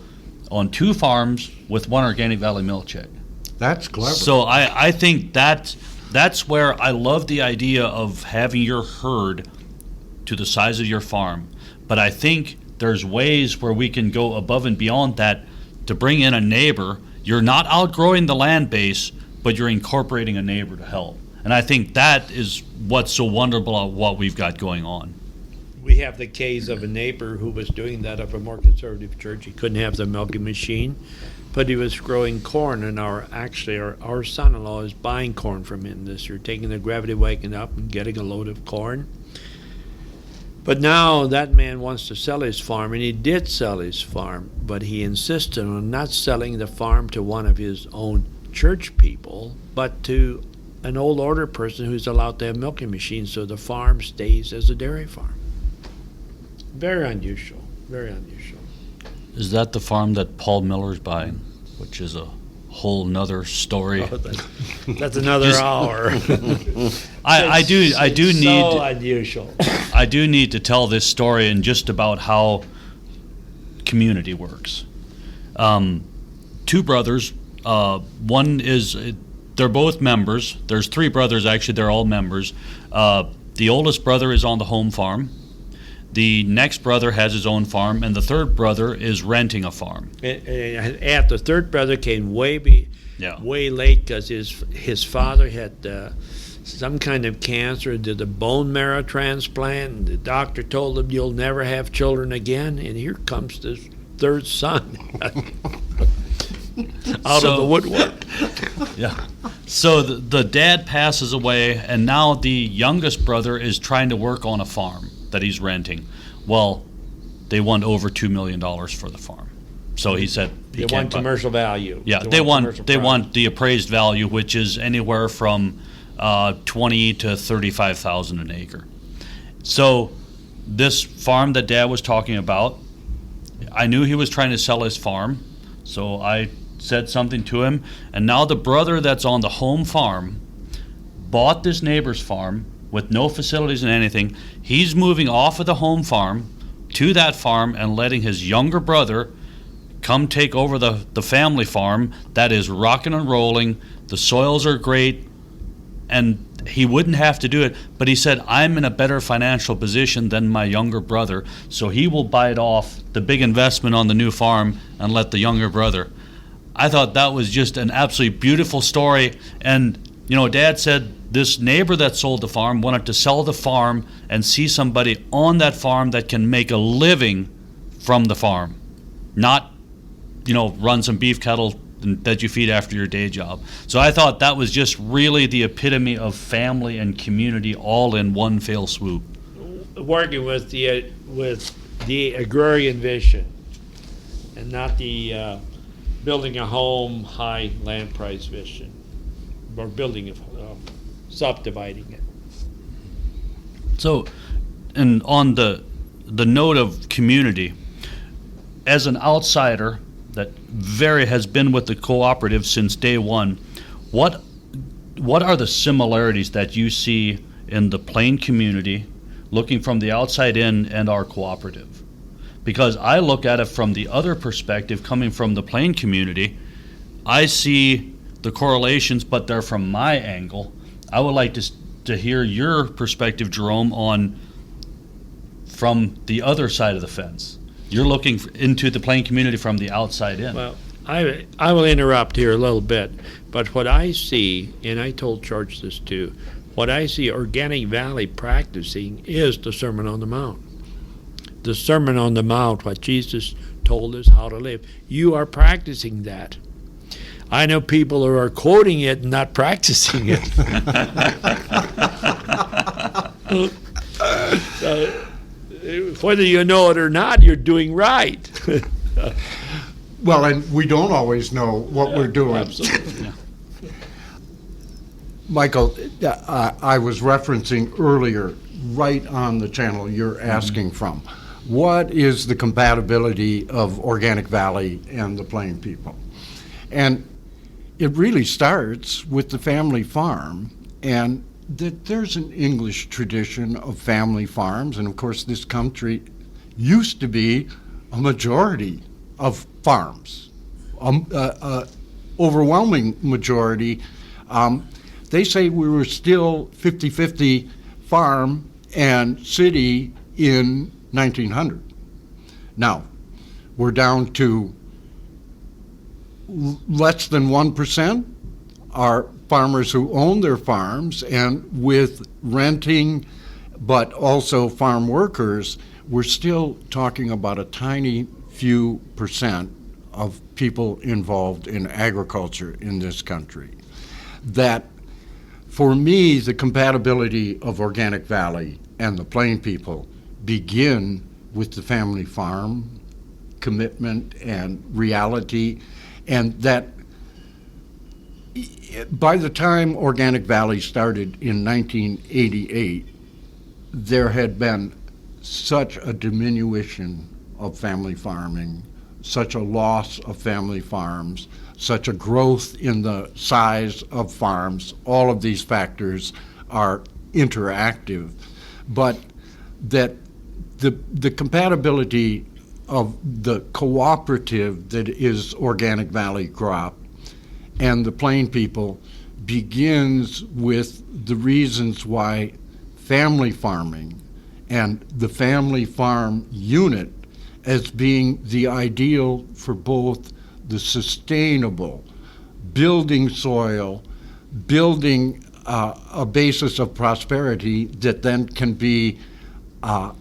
on two farms with one Organic Valley milk check. That's clever. So I think that's where I love the idea of having your herd to the size of your farm. But I think there's ways where we can go above and beyond that to bring in a neighbor. You're not outgrowing the land base, but you're incorporating a neighbor to help. And I think that is what's so wonderful about what we've got going on. We have the case of a neighbor who was doing that of a more conservative church. He couldn't have the milking machine, but he was growing corn, and our son-in-law is buying corn from him this year, taking the gravity wagon up and getting a load of corn. But now that man wants to sell his farm, and he did sell his farm, but he insisted on not selling the farm to one of his own church people, but to an old order person who's allowed to have milking machines, so the farm stays as a dairy farm. Very unusual, very unusual. Is that the farm that Paul Miller's buying, which is a whole nother story? Oh, that's another hour. I do need so unusual. I do need to tell this story and just about how community works. Two brothers. One is they're both members. There's three brothers actually. They're all members. The oldest brother is on the home farm. The next brother has his own farm, and the third brother is renting a farm. And the third brother came way late because his father had some kind of cancer, did a bone marrow transplant, and the doctor told him, "You'll never have children again." And here comes this third son out of the woodwork. Yeah. So the dad passes away, and now the youngest brother is trying to work on a farm that he's renting. Well, they want over $2 million for the farm. So he said they want commercial value. Yeah, they want the appraised value, which is anywhere from 20 to 35,000 an acre. So this farm that Dad was talking about, I knew he was trying to sell his farm, so I said something to him, and now the brother that's on the home farm bought this neighbor's farm with no facilities and anything. He's moving off of the home farm to that farm and letting his younger brother come take over the family farm that is rocking and rolling. The soils are great, and he wouldn't have to do it, but he said, I'm in a better financial position than my younger brother, so he will bite off the big investment on the new farm and let the younger brother. I thought that was just an absolutely beautiful story. And Dad said this neighbor that sold the farm wanted to sell the farm and see somebody on that farm that can make a living from the farm, not run some beef cattle that you feed after your day job. So I thought that was just really the epitome of family and community all in one fell swoop. Working with the agrarian vision and not the building a home, high land price vision, or building subdividing it. So, and on the note of community, as an outsider that has been with the cooperative since day one, what are the similarities that you see in the Plain community, looking from the outside in, and our cooperative? Because I look at it from the other perspective, coming from the Plain community, I see the correlations, but they're from my angle. I would like to hear your perspective, Jerome, from the other side of the fence. You're looking into the Plain community from the outside in. Well, I will interrupt here a little bit, but what I see, and I told George this too, what I see Organic Valley practicing is the Sermon on the Mount. The Sermon on the Mount, what Jesus told us how to live. You are practicing that. I know people who are quoting it and not practicing it. So, whether you know it or not, you're doing right. Well, and we don't always know what we're doing. Absolutely. Michael, I was referencing earlier, right on the channel you're asking from. What is the compatibility of Organic Valley and the Plain people? And it really starts with the family farm, and that there's an English tradition of family farms, and of course this country used to be a majority of farms, overwhelming majority. They say we were still 50-50 farm and city in 1900. Now, we're down to less than 1% are farmers who own their farms, and with renting, but also farm workers, we're still talking about a tiny few percent of people involved in agriculture in this country. That, for me, the compatibility of Organic Valley and the Plain people begin with the family farm commitment and reality, and that by the time Organic Valley started in 1988, there had been such a diminution of family farming, such a loss of family farms, such a growth in the size of farms. All of these factors are interactive, but that the compatibility of the cooperative that is Organic Valley Crop and the Plain people begins with the reasons why family farming and the family farm unit as being the ideal for both the sustainable building soil, building a basis of prosperity that then can be a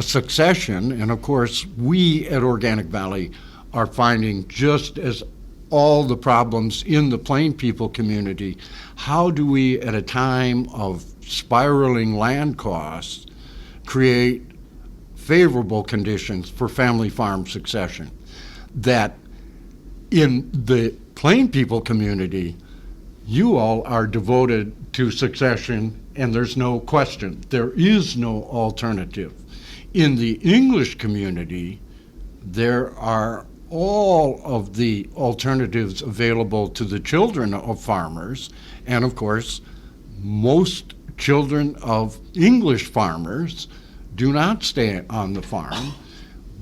succession. And of course, we at Organic Valley are finding, just as all the problems in the Plain people community, how do we, at a time of spiraling land costs, create favorable conditions for family farm succession? That in the Plain people community, You all are devoted to succession, and there's no question. There is no alternative. In the English community, there are all of the alternatives available to the children of farmers, and of course, most children of English farmers do not stay on the farm,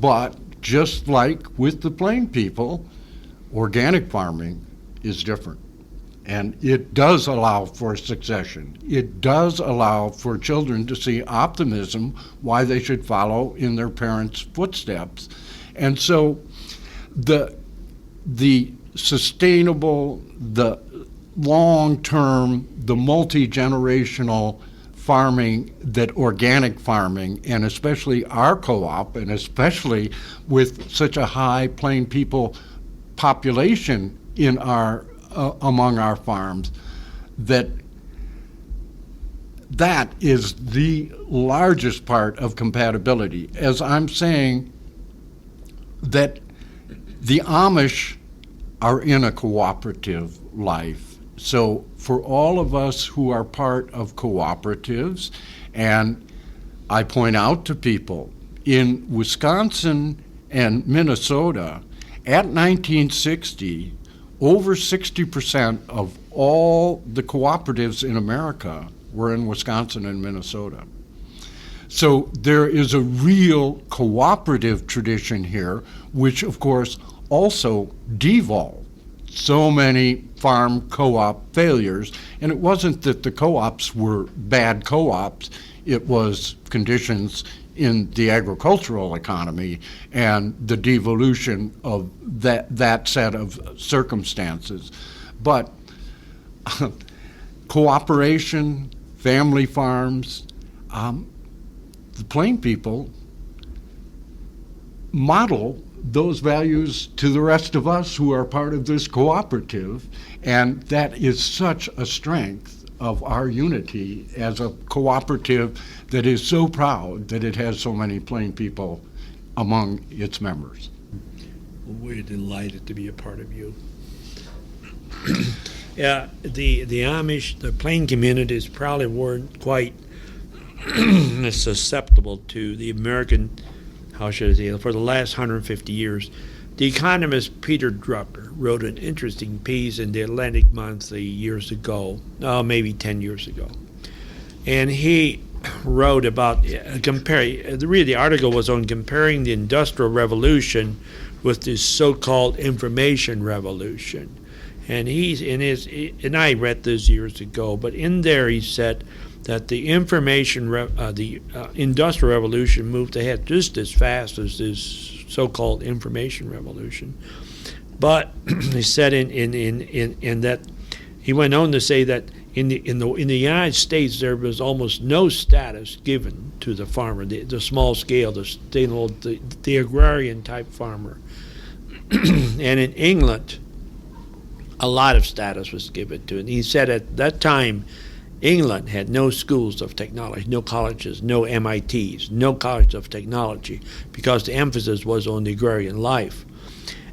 but just like with the plain people, organic farming is different. And it does allow for succession. It does allow for children to see optimism, why they should follow in their parents' footsteps. And so the sustainable, the long-term, the multi-generational farming that organic farming, and especially our co-op, and especially with such a high plain people population in our among our farms, that is the largest part of compatibility. As I'm saying, that the Amish are in a cooperative life. So for all of us who are part of cooperatives, and I point out to people, in Wisconsin and Minnesota, at 1960, over 60% of all the cooperatives in America were in Wisconsin and Minnesota. So there is a real cooperative tradition here, which of course also devolved. So many farm co-op failures, and it wasn't that the co-ops were bad co-ops, it was conditions in the agricultural economy and the devolution of that set of circumstances. But cooperation, family farms, the plain people model those values to the rest of us who are part of this cooperative, and that is such a strength of our unity as a cooperative that is so proud that it has so many plain people among its members. We're delighted to be a part of you. Yeah, the Amish, the plain communities probably weren't quite susceptible to the American, how should I say, for the last 150 years. The economist Peter Drucker wrote an interesting piece in the Atlantic Monthly years ago, maybe 10 years ago. And he wrote about the article was on comparing the Industrial Revolution with this so-called information revolution. And I read this years ago, but in there he said that the Industrial Revolution moved ahead just as fast as this so-called information revolution. But he said in that, he went on to say that in the United States there was almost no status given to the farmer, the small scale, the agrarian type farmer. And in England, a lot of status was given to it. And he said at that time, England had no schools of technology, no colleges, no MITs, no college of technology, because the emphasis was on the agrarian life.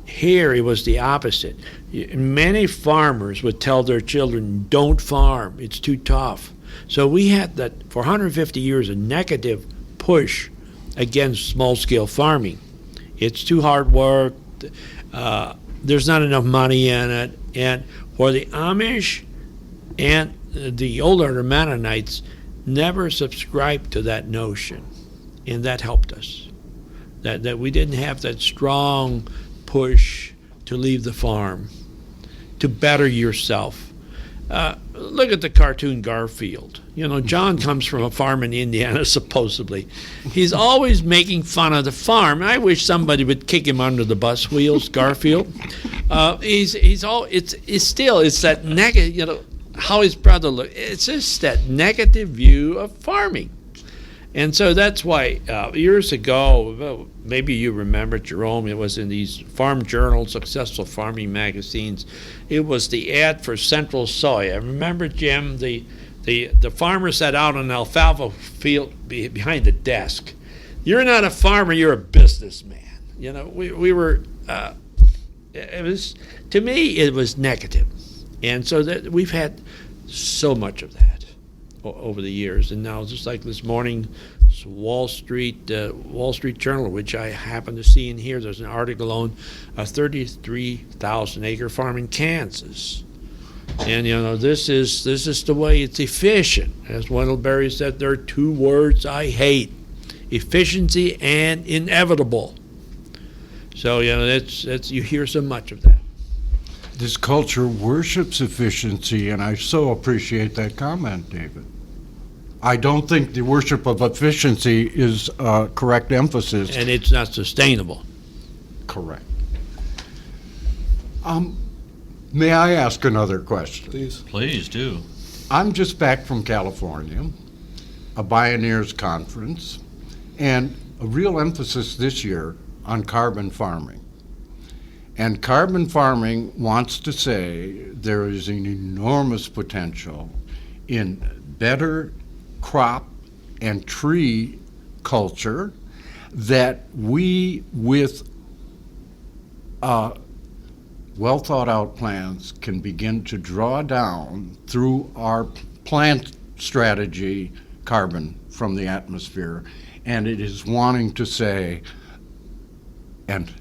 Here it was the opposite. Many farmers would tell their children, don't farm, it's too tough. So we had that, for 150 years, a negative push against small-scale farming. It's too hard work, there's not enough money in it, and for the Amish and the older Mennonites never subscribed to that notion, and that helped us. That we didn't have that strong push to leave the farm, to better yourself. Look at the cartoon Garfield. You know, John comes from a farm in Indiana, supposedly. He's always making fun of the farm. I wish somebody would kick him under the bus wheels, Garfield. It's that negative, you know, how his brother looked. It's just that negative view of farming. And so that's why years ago, maybe you remember, Jerome, it was in these farm journals, successful farming magazines. It was the ad for Central Soy. I remember, Jim, the farmer sat out on an alfalfa field behind the desk. You're not a farmer, you're a businessman. You know, we were, it was, to me, it was negative. And so that we've had so much of that over the years. And now, just like this morning, Wall Street Journal, which I happen to see in here, there's an article on a 33,000 acre farm in Kansas. And this is the way it's efficient. As Wendell Berry said, there are two words I hate: efficiency and inevitable. So that's you hear so much of that. This culture worships efficiency, and I so appreciate that comment, David. I don't think the worship of efficiency is a correct emphasis. And it's not sustainable. Correct. May I ask another question? Please do. I'm just back from California, a Bioneers conference, and a real emphasis this year on carbon farming. And carbon farming wants to say there is an enormous potential in better crop and tree culture that we, with well thought out plans, can begin to draw down through our plant strategy carbon from the atmosphere. And it is wanting to say, and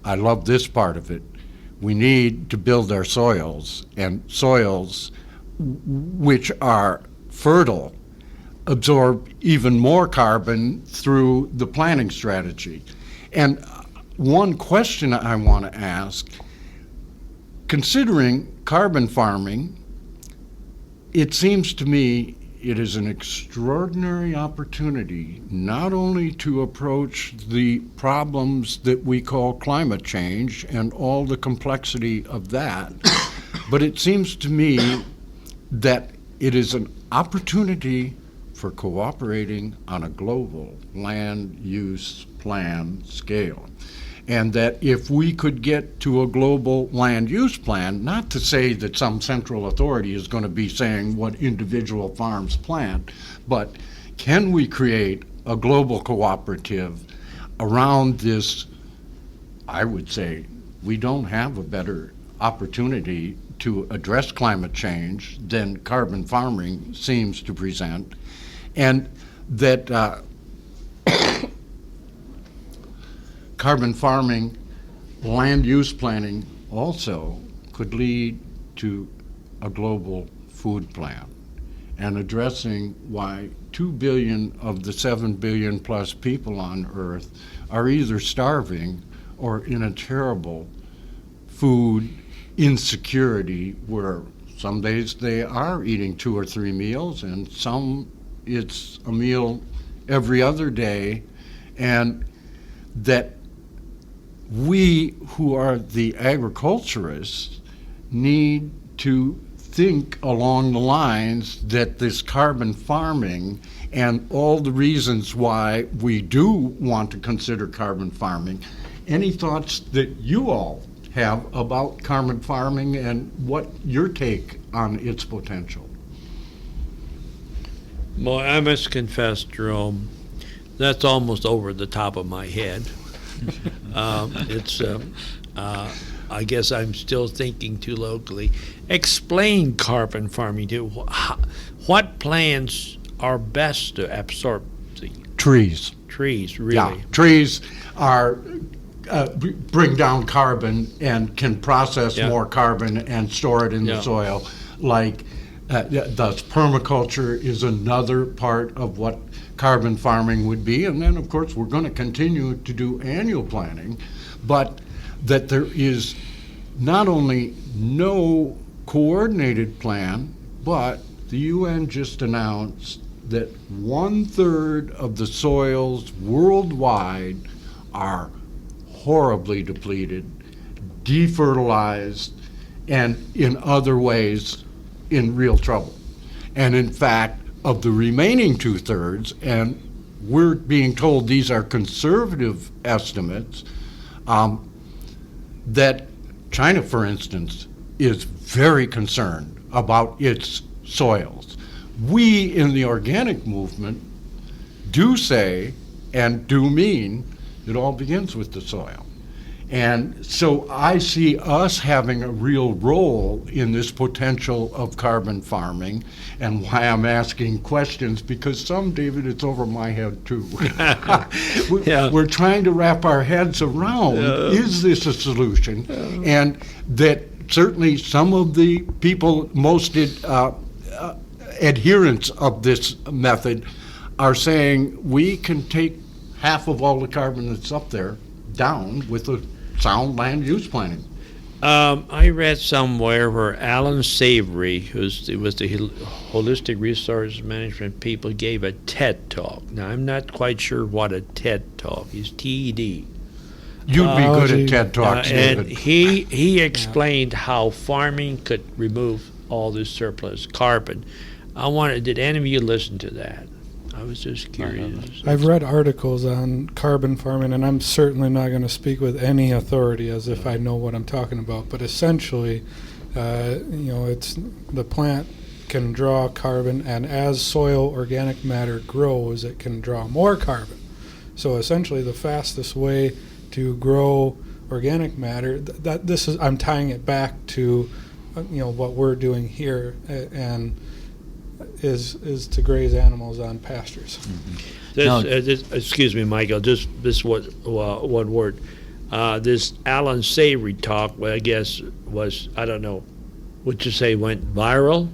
I love this part of it, we need to build our soils, and soils which are fertile absorb even more carbon through the planting strategy. And one question I want to ask, considering carbon farming, it seems to me it is an extraordinary opportunity not only to approach the problems that we call climate change and all the complexity of that, but it seems to me that it is an opportunity for cooperating on a global land use plan scale. And that if we could get to a global land use plan, not to say that some central authority is going to be saying what individual farms plant, but can we create a global cooperative around this? I would say we don't have a better opportunity to address climate change than carbon farming seems to present, and that carbon farming, land use planning also could lead to a global food plan and addressing why 2 billion of the 7 billion plus people on Earth are either starving or in a terrible food insecurity, where some days they are eating 2 or 3 meals and some it's a meal every other day, and that we who are the agriculturists need to think along the lines that this carbon farming and all the reasons why we do want to consider carbon farming. Any thoughts that you all have about carbon farming and what your take on its potential? Well, I must confess, Jerome, that's almost over the top of my head. I guess I'm still thinking too locally. Explain carbon farming to what plants are best to absorb the trees. Trees, really. Yeah, trees are bring down carbon and can process more carbon and store it in the soil. Like, thus permaculture is another part of what carbon farming would be. And then, of course, we're going to continue to do annual planting, but that there is not only no coordinated plan, but the UN just announced that 1/3 of the soils worldwide are horribly depleted, defertilized, and in other ways in real trouble. And in fact, of the remaining 2/3, and we're being told these are conservative estimates, that China, for instance, is very concerned about its soils. We in the organic movement do say and do mean it all begins with the soil. And so I see us having a real role in this potential of carbon farming, and why I'm asking questions, because some, David, it's over my head too. We're trying to wrap our heads around, is this a solution? And that certainly some of the people most adherents of this method are saying we can take half of all the carbon that's up there down with a sound land use planning. I read somewhere where Alan Savory, who was the Holistic Resource Management people, gave a TED Talk. Now, I'm not quite sure what a TED Talk is, TED. You'd be good at TED Talks, David. And he explained how farming could remove all this surplus carbon. Did any of you listen to that? I was just curious. I've read articles on carbon farming, and I'm certainly not going to speak with any authority as if I know what I'm talking about. But essentially, it's the plant can draw carbon, and as soil organic matter grows, it can draw more carbon. So essentially, the fastest way to grow organic matter, I'm tying it back to, what we're doing here, and is to graze animals on pastures. Mm-hmm. Excuse me, Michael. Just this one word. This Alan Savory talk, I guess, was, I don't know, would you say went viral?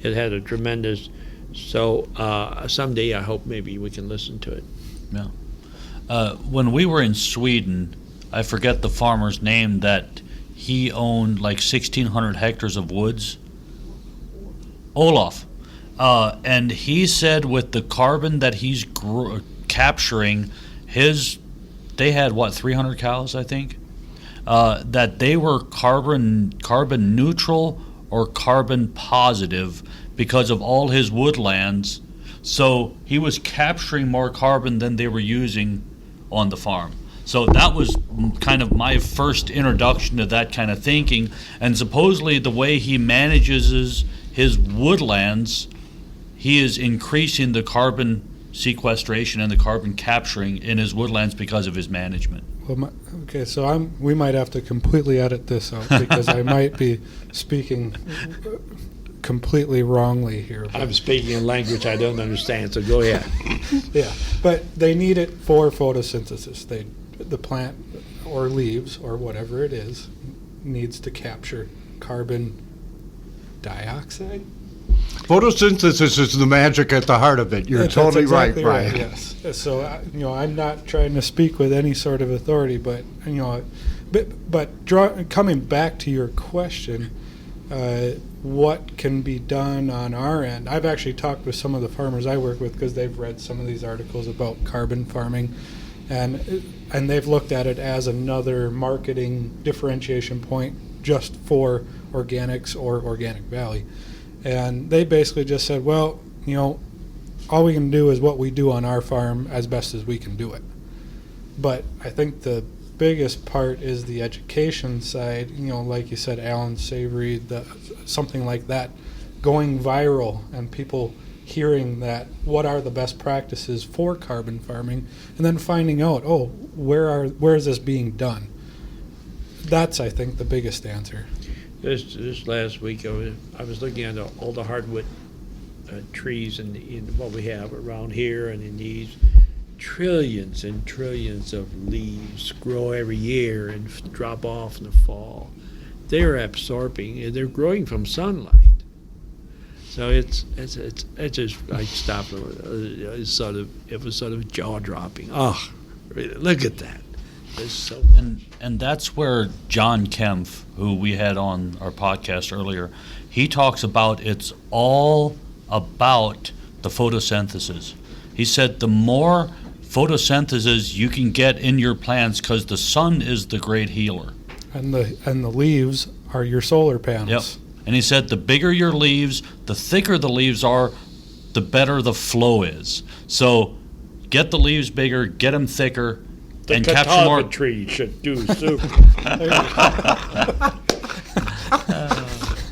It had a tremendous. So someday I hope maybe we can listen to it. Yeah. When we were in Sweden, I forget the farmer's name, that he owned like 1,600 hectares of woods. Olaf. And he said with the carbon that he's capturing, they had 300 cows, I think, that they were carbon neutral or carbon positive because of all his woodlands. So he was capturing more carbon than they were using on the farm. So that was kind of my first introduction to that kind of thinking. And supposedly the way he manages his woodlands, he is increasing the carbon sequestration and the carbon capturing in his woodlands because of his management. Well, so we might have to completely edit this out because I might be speaking completely wrongly here. I'm speaking a language I don't understand, so go ahead. Yeah, but they need it for photosynthesis. The plant or leaves or whatever it is needs to capture carbon dioxide. Photosynthesis is the magic at the heart of it. You're totally exactly right, Brian. Yes. So I'm not trying to speak with any sort of authority, but coming back to your question, what can be done on our end? I've actually talked with some of the farmers I work with because they've read some of these articles about carbon farming, and they've looked at it as another marketing differentiation point just for organics or Organic Valley. And they basically just said, well, all we can do is what we do on our farm as best as we can do it. But I think the biggest part is the education side, like you said, Alan Savory, something like that, going viral and people hearing that, what are the best practices for carbon farming, and then finding out, where is this being done? That's, I think, the biggest answer. This last week, I was looking at all the hardwood trees in what we have around here, and in these trillions and trillions of leaves grow every year and drop off in the fall. They're absorbing. They're growing from sunlight. So it's just, I stopped. It was sort of jaw dropping. Oh, really, look at that. So and that's where John Kempf, who we had on our podcast earlier, he talks about it's all about the photosynthesis. He said the more photosynthesis you can get in your plants, because the sun is the great healer. And the leaves are your solar panels. Yep. And he said the bigger your leaves, the thicker the leaves are, the better the flow is. So get the leaves bigger, get them thicker, and capture more. The tree should do super.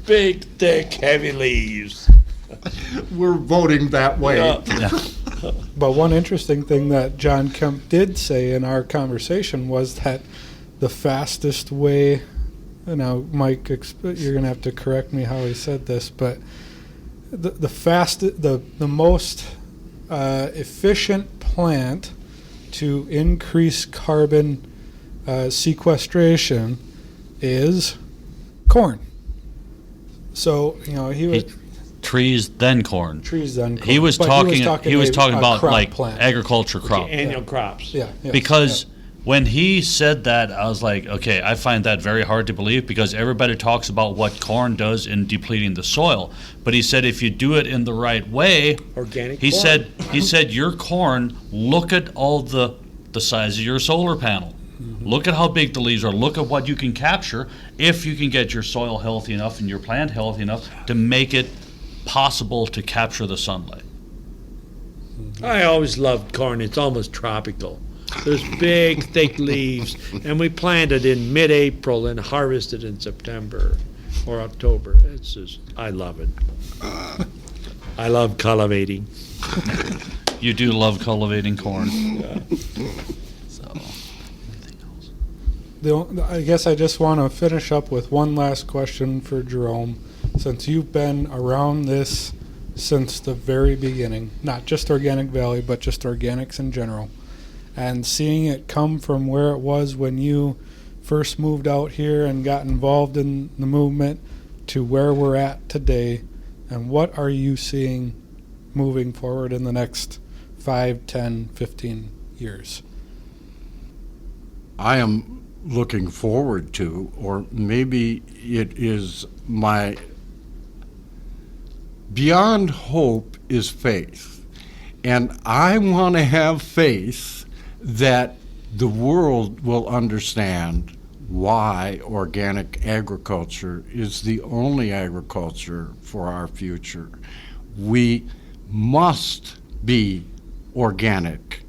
Big, thick, heavy leaves. We're voting that way. Yeah. But one interesting thing that John Kemp did say in our conversation was that the fastest way. Now, Mike, you're going to have to correct me how he said this, but the most efficient plant to increase carbon sequestration is corn. So trees then corn. Trees then corn. He was talking about like plant. agriculture crop. Okay, annual crops. Yeah. Yes, Because when he said that, I was like, okay, I find that very hard to believe because everybody talks about what corn does in depleting the soil. But he said if you do it in the right way, Organic he corn. said your corn, look at all the size of your solar panel. Mm-hmm. Look at how big the leaves are. Look at what you can capture if you can get your soil healthy enough and your plant healthy enough to make it possible to capture the sunlight. I always loved corn. It's almost tropical. There's big, thick leaves, and we planted in mid-April and harvested in September or October. It's just, I love it. I love cultivating. You do love cultivating corn. Yeah. So, anything else? I guess I just want to finish up with one last question for Jerome. Since you've been around this since the very beginning, not just Organic Valley, but just organics in general, and seeing it come from where it was when you first moved out here and got involved in the movement to where we're at today, and what are you seeing moving forward in the next 5, 10, 15 years? I am looking forward to, or maybe it is my beyond hope is faith. And I want to have faith that the world will understand why organic agriculture is the only agriculture for our future. We must be organic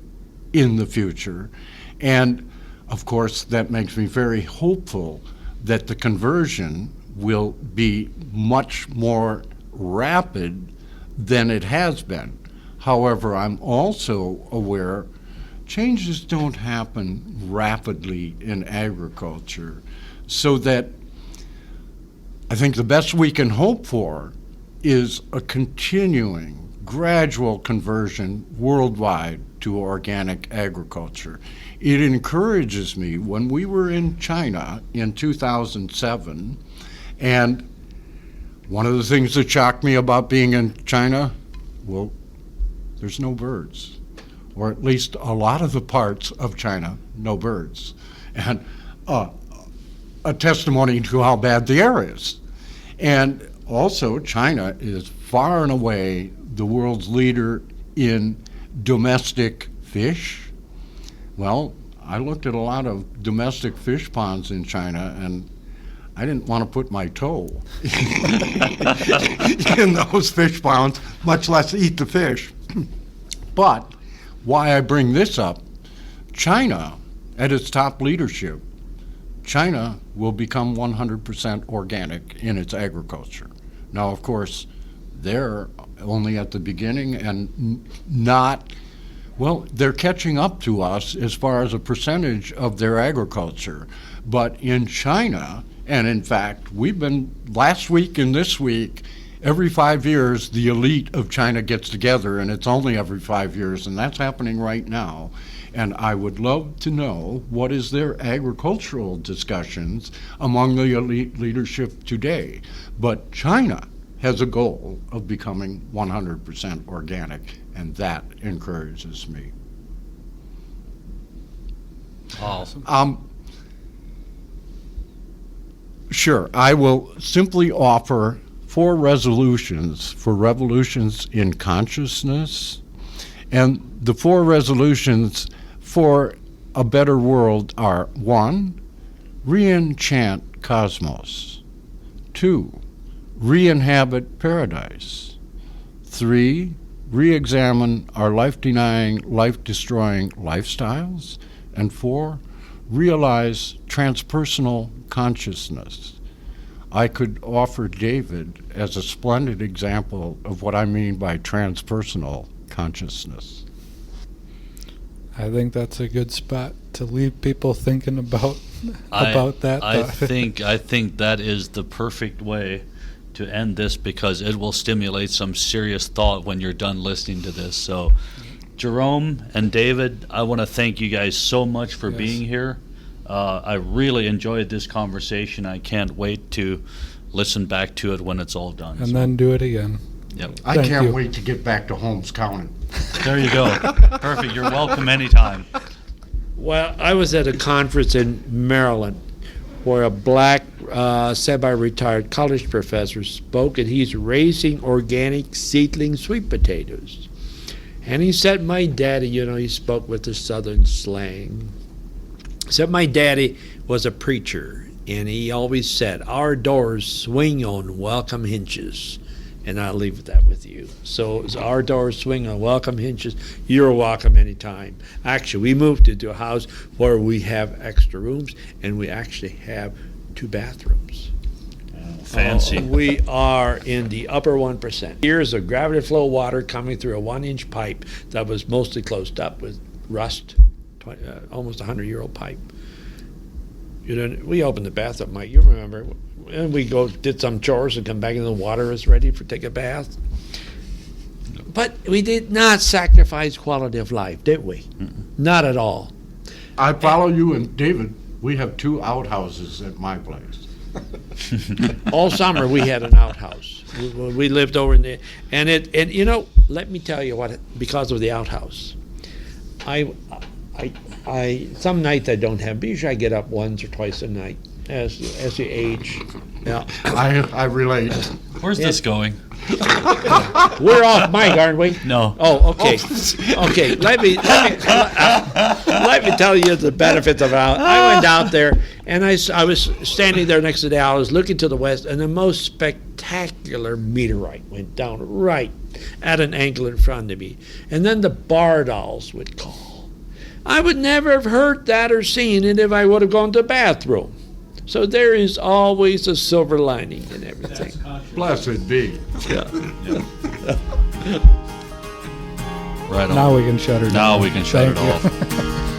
in the future. And of course, that makes me very hopeful that the conversion will be much more rapid than it has been. However, I'm also aware changes don't happen rapidly in agriculture, so that I think the best we can hope for is a continuing, gradual conversion worldwide to organic agriculture. It encourages me when we were in China in 2007, and one of the things that shocked me about being in China, well, there's no birds, or at least a lot of the parts of China, no birds. And a testimony to how bad the air is. And also, China is far and away the world's leader in domestic fish. Well, I looked at a lot of domestic fish ponds in China, and I didn't want to put my toe in those fish ponds, much less eat the fish. But why I bring this up, China, at its top leadership, China will become 100% organic in its agriculture. Now, of course, they're only at the beginning and not, well, they're catching up to us as far as a percentage of their agriculture. But in China, and in fact, we've been, last week and this week, every 5 years, the elite of China gets together, and it's only every 5 years, and that's happening right now. And I would love to know what is their agricultural discussions among the elite leadership today. But China has a goal of becoming 100% organic, and that encourages me. Awesome. Sure, I will simply offer 4 resolutions for revolutions in consciousness. And the 4 resolutions for a better world are: 1, re-enchant cosmos; 2, re-inhabit paradise; 3, re-examine our life-denying, life-destroying lifestyles; and 4, realize transpersonal consciousness. I could offer David as a splendid example of what I mean by transpersonal consciousness. I think that's a good spot to leave people thinking about that. I think that is the perfect way to end this, because it will stimulate some serious thought when you're done listening to this. So, Jerome and David, I want to thank you guys so much for being here. I really enjoyed this conversation. I can't wait to listen back to it when it's all done. And then do it again. Yep. I can't wait to get back to Holmes County. There you go. Perfect. You're welcome anytime. Well, I was at a conference in Maryland where a black semi-retired college professor spoke, and he's raising organic seedling sweet potatoes. And he said, my daddy, he spoke with the southern slang. He said, my daddy was a preacher, and he always said, our doors swing on welcome hinges. And I'll leave that with you. So our doors swing on welcome hinges. You're welcome anytime. Actually, we moved into a house where we have extra rooms, and we actually have 2 bathrooms. Fancy. We are in the upper 1%. Years of gravity flow water coming through a 1-inch pipe that was mostly closed up with rust, almost a 100-year-old pipe. We opened the bathroom, Mike, you remember, and we did some chores and come back and the water was ready for take a bath. But we did not sacrifice quality of life, did we? Not at all. I follow you, and David, we have 2 outhouses at my place. All summer we had an outhouse. We lived over in there, and let me tell you what. Because of the outhouse, I some nights I don't have. Usually I get up once or twice a night as you age. Yeah, I relate. Where's this going? We're off mic, aren't we? No. Oh, okay. Okay. Let me tell you the benefits of it. I went out there, and I was standing there next to the owl. I was looking to the west, and the most spectacular meteorite went down right at an angle in front of me. And then the barred owls would call. I would never have heard that or seen it if I would have gone to the bathroom. So there is always a silver lining in everything. Blessed be. Yeah. Right on. Now we can shut her down. Now we can shut it Thank you. off.